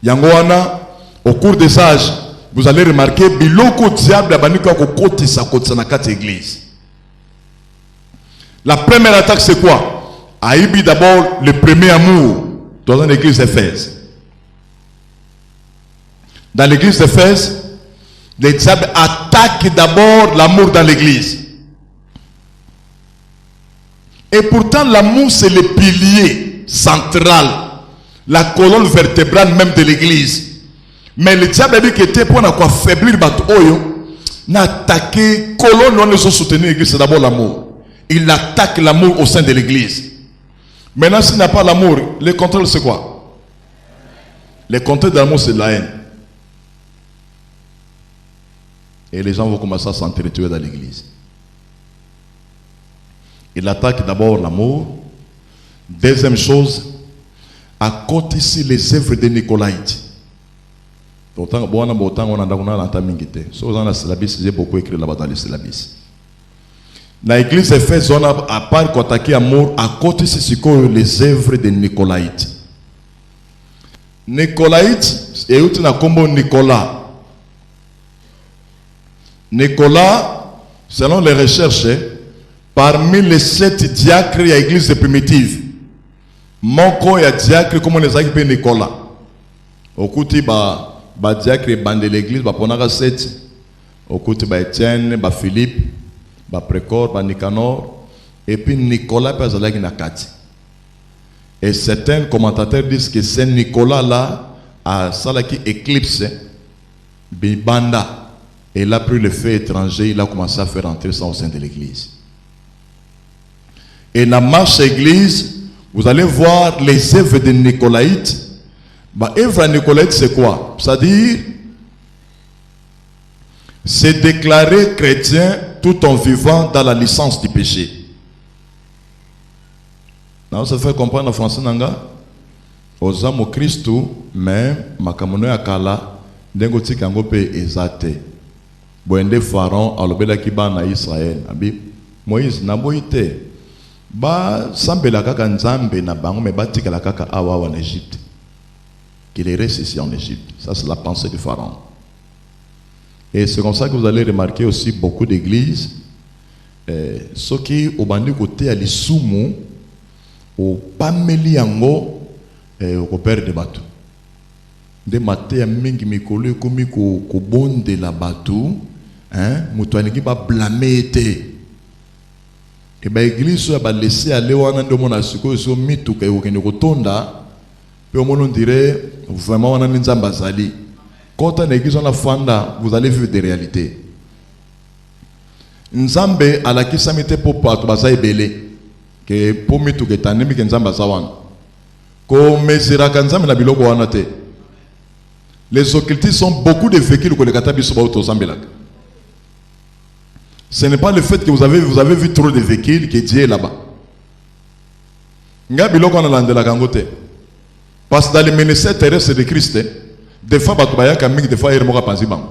Yangoana, au cours des âges, vous allez remarquer biloko diable abanika ko koti sa église. La première attaque c'est quoi? Aïbi d'abord le premier amour dans l'église d'Éphèse. Dans l'église d'Éphèse, le diable attaque d'abord l'amour dans l'église. Et pourtant, l'amour, c'est le pilier central, la colonne vertébrale même de l'église. Mais le diable a dit qu'il était pour affaiblir Batoyo, n'a attaqué, colonne, on les a soutenus l'église, c'est d'abord l'amour. Il attaque l'amour au sein de l'église. Maintenant, s'il n'a pas l'amour, le contrôle, c'est quoi? Le contrôle de l'amour, c'est de la haine. Et les gens vont commencer à s'entretuer dans l'église. Il attaque d'abord l'amour. Deuxième chose, à côté ici les œuvres de Nicolaïtes. Pourtant, on a j'ai beaucoup écrit là-bas dans les syllabis. Dans l'église d'Éphèse, on a à part attaquer l'amour, à côté ici les œuvres de Nicolaïtes. Nicolaïtes, et où tu as combo Nicolas. Nicolas, selon les recherches, parmi les 7 diacres, il y a l'église primitive. Moko ya diacre comme les agues Nicolas. Au côté ba diacre bande de l'église, ba ponaka 7. Au côté ba Étienne, ba Philippe, ba Précor, ba Nicanor, et puis Nicolas pas zalaki na kati. Et certains commentateurs disent que c'est Nicolas là a salaki éclipse bibanda. Et il a pris le fait étranger, il a commencé à faire entrer ça au sein de l'église. Et la marche église, vous allez voir les œuvres de Nicolaïtes. Œuvre de Nicolaïte, c'est quoi? C'est-à-dire, c'est déclarer chrétien tout en vivant dans la licence du péché. Non, ça fait comprendre en français, nanga. Aux âmes au Christ, mais makamono yakala, dengoti kangope ezate. Boende Pharaon, alobela kiba na Israël. Moïse, naboite. Ba sambela kaka nzambe na bango me batika la kaka awa en Égypte. Qu'il est resté ici en Égypte. Ça c'est la pensée du pharaon. Et c'est comme ça que vous allez remarquer aussi beaucoup d'églises. Ce qui au bandi côté à l'isumu au pameli yango au père de bateau. De maté ya mingi mikolo komi ko bonde la bateau, hein, mutuaniki ba blâmer été. Et bien l'église a laissé aller wana ndo mona siko so mituka yokende kotonda pe on dirait vraiment wana nzamba zali Quand on église on a fanda, vous allez vivre des réalités. Nzambe à la kisamite pour pas baza ebele que pour mitu que tanemi que nzamba zawan. Ko mesira kanzambe na biloko wana te. Les occultistes sont beaucoup de véhicules que les katabiso ba autosambelak. Ce n'est pas le fait que vous avez vu trop de véhicules que Dieu est là-bas. Nga biloko wana landela kangote. Parce que dans le ministère terrestre de Christ, des fois, des fois, il y a des panzi bang.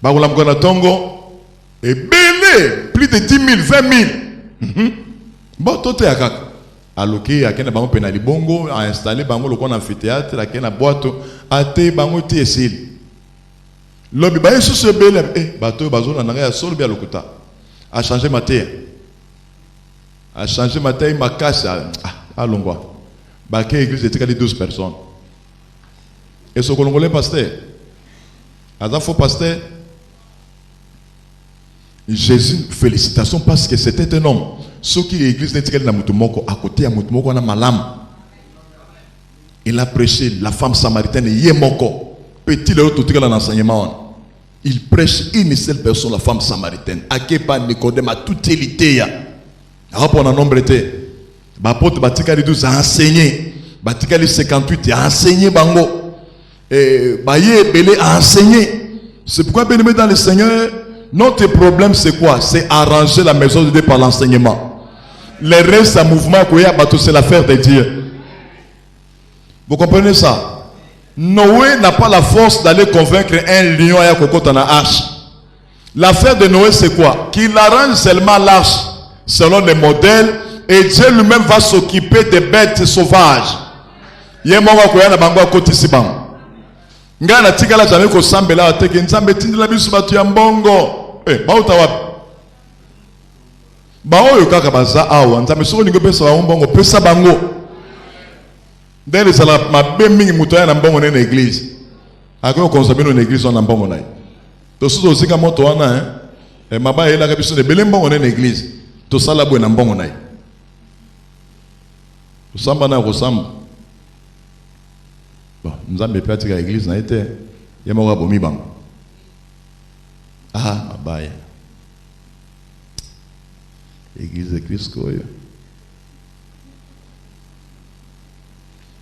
Bagulam kona tongo et belé plus de 10 000, 20 000. Bon, tout est à kaka. Aloké, à kena bango penali bongo, a installé bango le kon amphithéâtre, à kena boîte, à te bango ti esil. Lobi ba yesu se belé, bato bazo na ngaya sol bia lokuta. A changé ma terre. A changé ma terre, ma casse à Longwa. Baké église de 12 personnes. Et ce congolais pasteur, à faux pasteur, Jésus, félicitations parce que c'était un homme. Ce qui est l'église n'est pas Moutoumoko, à côté à Moutoumoko, on a malam. Il a prêché la femme samaritaine, Yemoko. Petit le tout dans l'enseignement. Il prêche une seule personne, la femme samaritaine. Akepa Nicodème, à toute élité. Rapport en nombre était. Bapote Batikali 12 a enseigné. Batikali 58 a enseigné Bango. Et Baye Belé a enseigné. C'est pourquoi, bien aimé dans le Seigneur, notre problème c'est quoi? C'est arranger la maison de Dieu par l'enseignement. Le reste, un mouvement, c'est l'affaire de Dieu. Vous comprenez ça? Noé n'a pas la force d'aller convaincre un lion à Kokota na hache. L'affaire de Noé c'est quoi? Qu'il arrange seulement l'arche selon les modèles. Et Dieu lui-même va s'occuper des bêtes sauvages. Yemonga koya na bango akoti sibang. Nga na tikala jamais ko sambela ateke nzambe tindela biso batu ya mbongo. Bauta wapi? Baoyo kaka baza awa nzambe soko ningo pesa wa mbongo pesa bango. Ndele sala mabe mingi muto ya na mbongo na église. Ako consommer na église na mbongo nayi. To suzo zika moto wana maba yela ka biso ne bele mbongo na église. To sala bwe na mbongo nayi. Samba na kosamba. Bon, nzambe pratique à l'église na été yamoko bomi bang. Mabaya. Église de Christ koyo.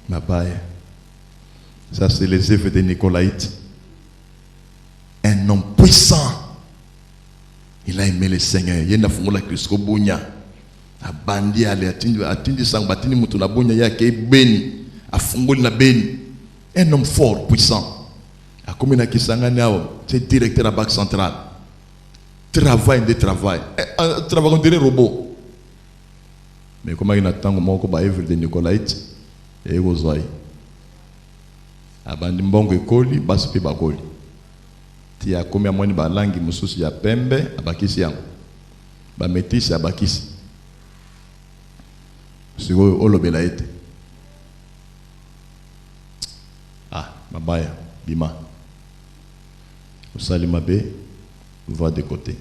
Mabaya. Ça c'est les œuvres de Nicolaïte. Un homme puissant. Il a aimé le Seigneur. Il a fait la Christ ko bunya. Abandi ale atindi sang batini mutu na bonya yake beni afungoli na beni. Un homme fort, puissant. A comme na kisangani awo, c'est directeur à Banque Centrale. Travail de travail. Travail on dirait robot. Mais comment il attend moko ba œuvre de Nicolaïte et ozoi. Abandi mbongo ekoli basi ba koli. Ti a comme amoni ba langi mususu ya pembe abakisi yango. Ba metisi abakisi. C'est olobela ete. Mabaya, bima. Salima B, va de côté.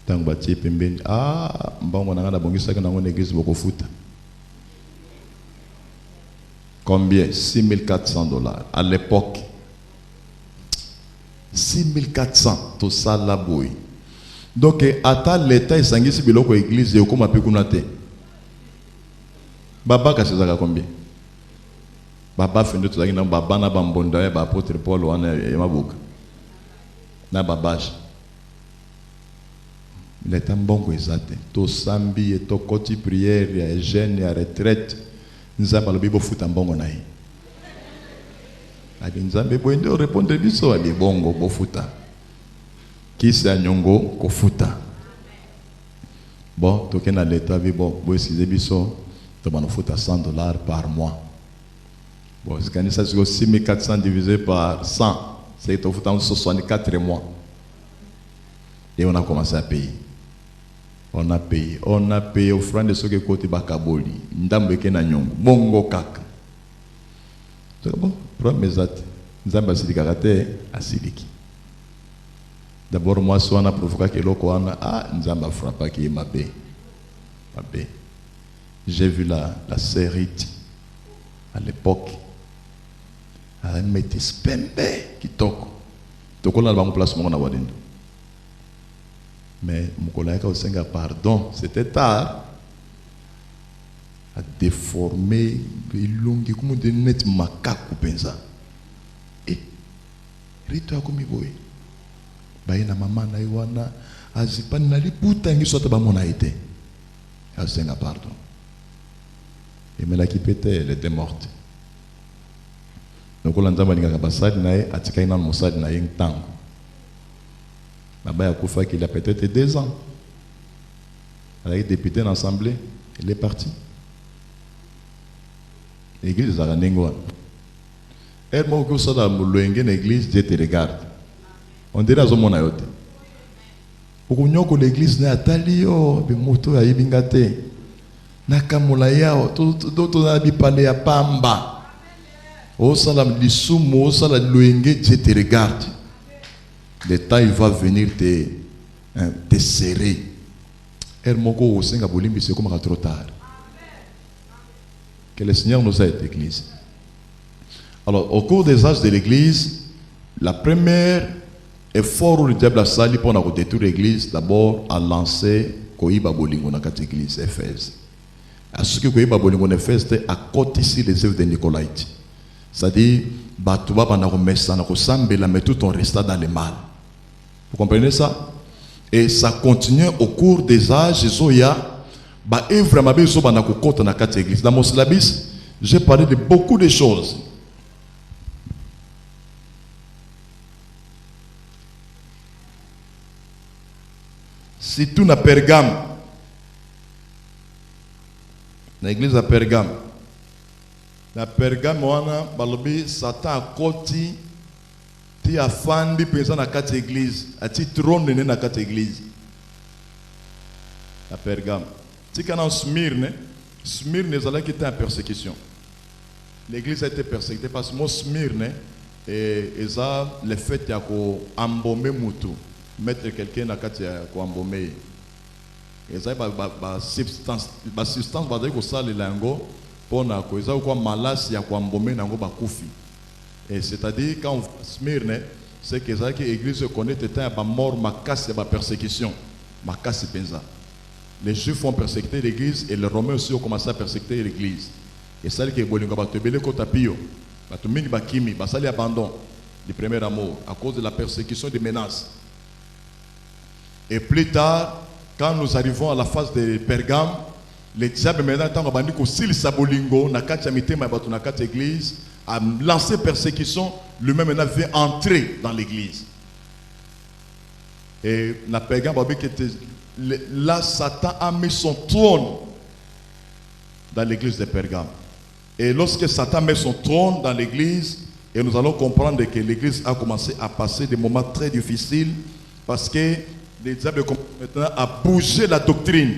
Tant que pembeni, mbongo na ngana bongisa kana ngone église boko futa. Combien? $6,400 à l'époque. 6,400 to sala boy. Donc ata l'état esangisi biloko église e okoma pe kuna te. Baba ka sezaka combien? Baba fende tozaki na baba na bambonda ya ba apôtre Paul wana ya mabuka. Na babage. L'état mbongo ezate. To sambi et to koti prière ya jeune ya retraite. Nzamba lobi bo futa mbongo na ye. Abi nzambe bo ndo répondre biso abi bongo bo futa. Kisa nyongo kofuta. Bon, toke na l'état vi bon, bo esize biso to bano futa $100 par mois. Bon, c'est quand ça c'est 6,400 divisé par 100, c'est to futa 64 mois. Et on a commencé à payer. On a payé offrande de ce que côté bakaboli, ndambe ke na nyongo, bongo kaka. C'est bon, problème ezate. Nzamba sidika te asidiki. D'abord, moi, soit on a provoqué que l'eau Nzamba frappa qui est ma baie. J'ai vu la sérite. à l'époque. À mettre spembe qui toque. Toko na bango place mon awadendo. Mais Mukolaika Osenga, pardon, c'était tard. A déformé, ilongi comme de net macaque pensa. Et rito ya komiboye. Baye na mama na iwana azipani na liputa ngi sota ba mona été. Osenga pardon. Et mais la qui pétait, elle était morte. Donc on l'entend dire que basadi na e atika ina mosadi na yeng tango. Baba Yakoufa qu'il a peut-être 2 ans. Elle a été députée dans l'Assemblée, elle est partie. L'église de Zaranengouan. Elle m'a dit que dans l'église, Dieu te regarde. On dirait à ce moment-là. L'église n'est pas talio, mais moto ya ibingate. Nakamula yao, tout na bipale ya pamba. Au salam l'isumo, au salam l'ouenge, Dieu te regarde. Le temps il va venir te serrer. Elle m'a dit que c'est comme trop tard. Que le Seigneur nous aide, l'Église. Alors, au cours des âges de l'Église, la première effort où le diable a sali pour détruire l'Église, d'abord a lancé Koïba Bolingo dans l'Église Éphèse. À ce que Koïba Bolingo en Éphèse, c'était à côté ici les œuvres de Nicolaïte. C'est-à-dire, Batouba Banaromessa, mais tout en restant dans le mal. Vous comprenez ça? Et ça continue au cours des âges. Dans mon syllabus, j'ai parlé de beaucoup de choses. Si tout na Pergame, l'église à Pergame, na Pergame, Satan a côté. Ti afandi pensa na kati église, ati trône na kati église. À Pergame. Si quand on Smyrne, Smyrne était en persécution. L'église a été persécutée parce que mon Smyrne et ça le fait ya ko embaumer mutu, mettre quelqu'un na kati ya ko embaumer. Et ça ba substance ba dire ko sale lango pona ko ça ko malasi ya ko embaumer nango ba kufi. Et c'est-à-dire, quand on Smyrne, c'est que l'église connaît était à mort, ma casse et ma persécution. Ma casse et penza. Les Juifs ont persécuté l'église et les Romains aussi ont commencé à persécuter l'église. Et ça, qui est bon, c'est l'abandon du premier amour à cause de la persécution des menaces. Et plus tard, quand nous arrivons à la phase de Pergame, les diables maintenant, quand on dit que s'il s'abolingo, na kati amité ma batu na kati église, a lancé persécution, lui-même maintenant vient entrer dans l'église. Et la Pergame, là, Satan a mis son trône dans l'église de Pergame. Et lorsque Satan met son trône dans l'église, et nous allons comprendre que l'église a commencé à passer des moments très difficiles parce que les diables commencent maintenant à bouger la doctrine.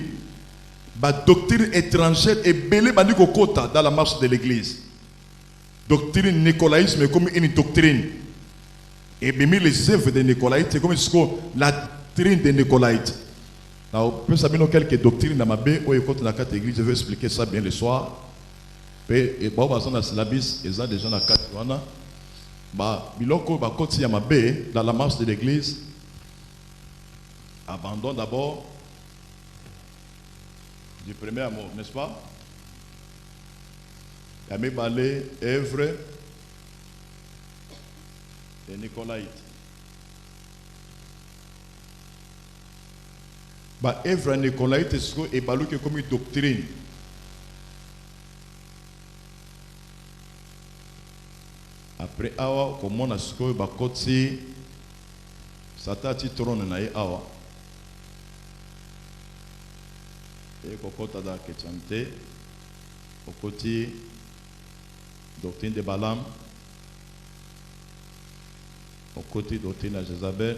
La doctrine étrangère est belée dans la marche de l'église. Doctrine nicolaïsme est comme une doctrine. Et bien les œuvres de Nicolaïte, c'est comme la doctrine de Nicolaïte. Alors, peut savoir quelques doctrines dans ma baie, où écoute la carte église, je vais expliquer ça bien le soir. Et bon, dans la syllabus, ils ont déjà la carte. Bah, biloko ba koti ya mabe dans la marche de l'église. Abandon d'abord du premier amour, n'est-ce pas? Yamé balé, œuvre et Nicolaïte. Bah, œuvre et Nicolaïte est balou que comme une doctrine. Après awa, comme on a ce que bah côté Satan trône na awa. Et kokota da kechante au côté doctrine de Balaam, au côté doctrine de Jézabel.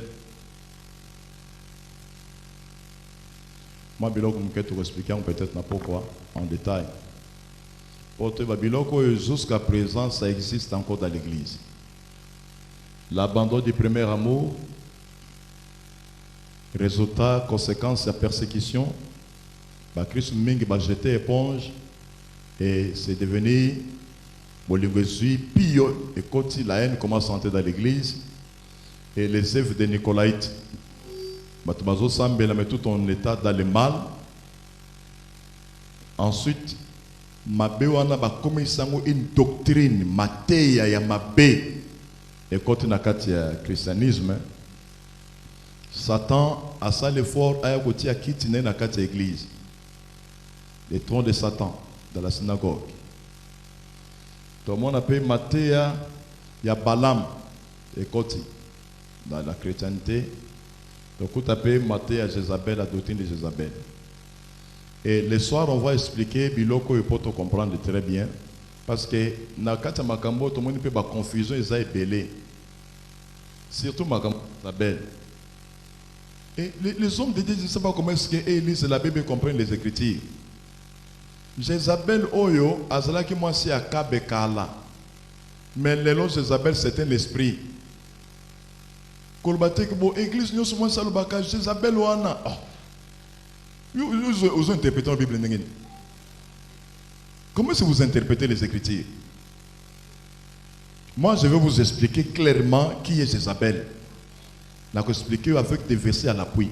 Moi, biloko mketo expliquer peut-être pourquoi en détail. Pour te biloko jusqu'à présent ça existe encore dans l'église. L'abandon du premier amour, résultat, conséquence de la persécution. Christ Ming a jeté éponge et c'est devenu Et quand la haine commence à entrer dans l'église, et les œuvres des Nicolaïtes, tout en état dans le mal. Ensuite, Mabéwana va commencer une doctrine, Matéya ya Mabé, et quand il y a le christianisme, Satan a ça l'effort à côté à quitter l'église. Les trônes de Satan dans la synagogue. Tout le monde appelle Matéya, il y a Balaam, et côté dans la chrétienté. Donc, on appelle Matéya Jézabel, la doctrine de Jézabel. Et le soir, on va expliquer, Biloko, il faut comprendre très bien. Parce que dans le Makambo, tout le monde peut avoir confusion, ils ont belé. Surtout Makambo Jézabel. Et les hommes de Dieu, je ne sais pas comment est-ce qu'ils lisent la Bible et comprennent les Écritures. Jézabel Oyo, Azala qui moi si Akabe Kala. Mais le nom Jézabel, c'est un esprit. Kolbate que bon église nous sommes salubaka Jézabel Oana. Vous interprétez la Bible. Comment est-ce que vous interprétez les Écritures? Moi, je vais vous expliquer clairement qui est Jézabel. Je vais vous expliquer avec des versets à l'appui.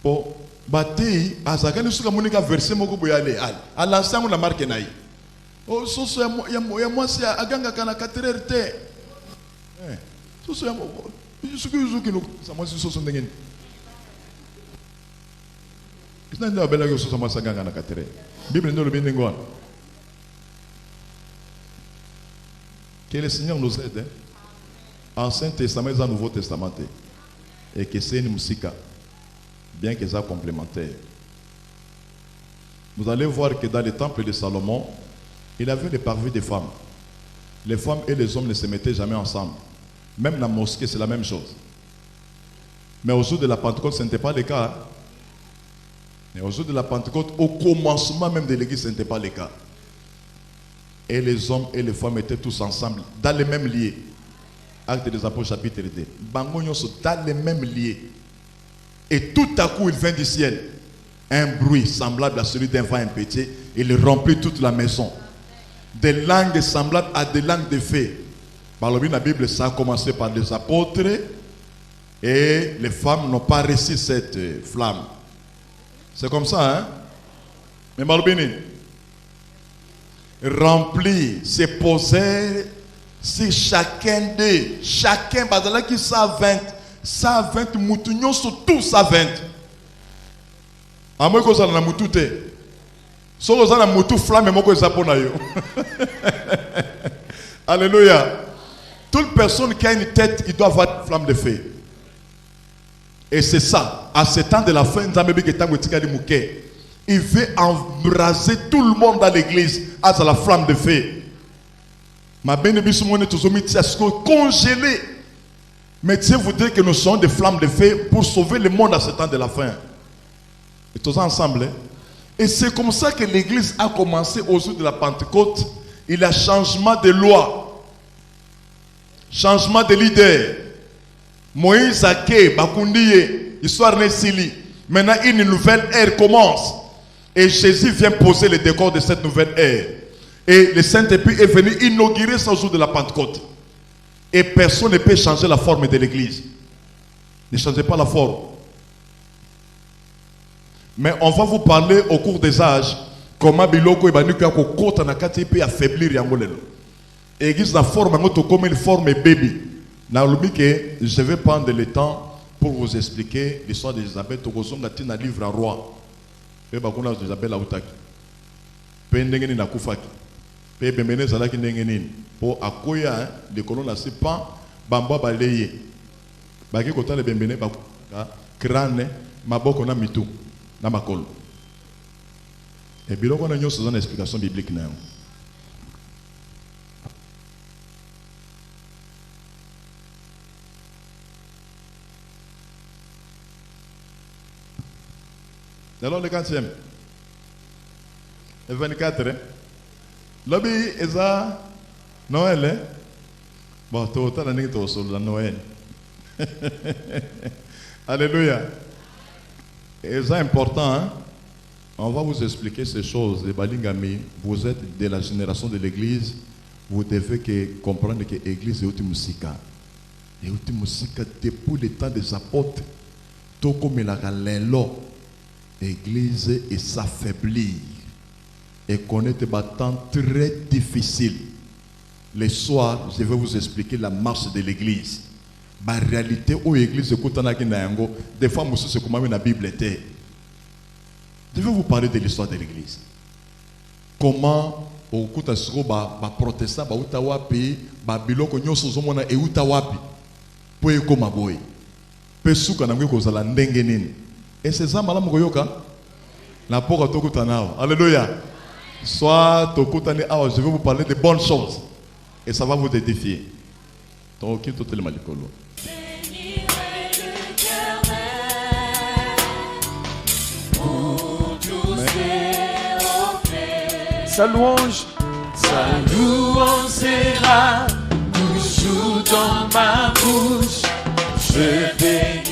Bon, bati, azakani suka monika verset moko boyale al. Ala sangu na marque naï. Oh, soso ya moi si aganga kana 4 te. Soso ya mo. Yusuki no sa moi soso ndengeni. Kisna ndio bela yo soso masa ganga na 4. Bible ndio le bindengwa. Que le Seigneur nous aide. Ancien Testament et Nouveau Testament. Et que c'est une musique, bien que ça complémentaire. Vous allez voir que dans le temple de Salomon, il avait les parvis des femmes. Les femmes et les hommes ne se mettaient jamais ensemble. Même dans la mosquée, c'est la même chose. Mais au jour de la Pentecôte, ce n'était pas le cas. Mais au jour de la Pentecôte, au commencement même de l'église, ce n'était pas le cas. Et les hommes et les femmes étaient tous ensemble, dans les mêmes lieux. Actes des Apôtres, chapitre 2. Bangognos sont dans les mêmes lieux. Et tout à coup, il vient du ciel. Un bruit semblable à celui d'un vent impétueux. Il remplit toute la maison. Des langues semblables à des langues de feu. Par la Bible, ça a commencé par les apôtres. Et les femmes n'ont pas reçu cette flamme. C'est comme ça, hein? Mais Malbini, rempli, se poser si chacun d'eux, chacun, badala qui 120 moutounions sur tout 120. À moi, que ça n'a moutoute. Si vous avez moutou flamme, moi, que ça pour yo. Alléluia. Toute personne qui a une tête, il doit avoir une flamme de feu. Et c'est ça. À ce temps de la fin, il veut embraser tout le monde dans l'église à la flamme de feu. Ma bénédiction est toujours congelée. Mais Dieu voudrait que nous soyons des flammes de feu pour sauver le monde à ce temps de la fin. Et tous ensemble. Et c'est comme ça que l'église a commencé au jour de la Pentecôte. Il y a changement de loi. Changement de leader. Moïse Ake, Bakundiye, histoire Nessili. Maintenant, une nouvelle ère commence. Et Jésus vient poser le décor de cette nouvelle ère. Et le Saint-Esprit est venu inaugurer ce jour de la Pentecôte. Et personne ne peut changer la forme de l'église. Ne changez pas la forme. Mais on va vous parler au cours des âges comment Biloko et Banuka Kota Nakati peut affaiblir Yangolelo. Église la forme comme une forme baby. Je vais prendre le temps pour vous expliquer l'histoire d'Isabelle. Togosonga tina livre en roi. Et bakuna d'Isabelle Aoutaki. Pendengeni na kufaki. Pe bemene zalaki ndengenini. Po akoya de colon la sepa bamba baleye. Baki kota le bembene bakuka crâne maboko na mitu na makolo. Et biloko na nyonso zana explication biblique na. Alors le 4e. Le 24. Lobby est ça Noël. Hein? Bon, tout le temps, on est sur Noël. Alléluia. Et c'est important. Hein? On va vous expliquer ces choses. Les Balingami, vous êtes de la génération de l'église. Vous devez comprendre que l'église est Utimusika. Et Utimusika, depuis le temps des apôtres, tout comme il a l'église est s'affaiblir. Et connaît des temps très difficiles. Le soir, je vais vous expliquer la marche de l'église. La réalité où l'église est des fois, c'est comme la Bible était. Je vais vous parler de l'histoire de l'église. Comment au Koutasro, protestant, Utawapi, Babiloko, Nyosozomona et Utawapi, Poeko Maboy, Pesuka Namiko Zalandengenin. Et c'est ça, Madame Goyoka, la porte Tokutanao. Alléluia. Soit Tokutane, je vais vous parler de bonnes choses. Et ça va vous édifier. Donc, qui tout le malikolo. Sa louange sera toujours dans ma bouche. Je bénis.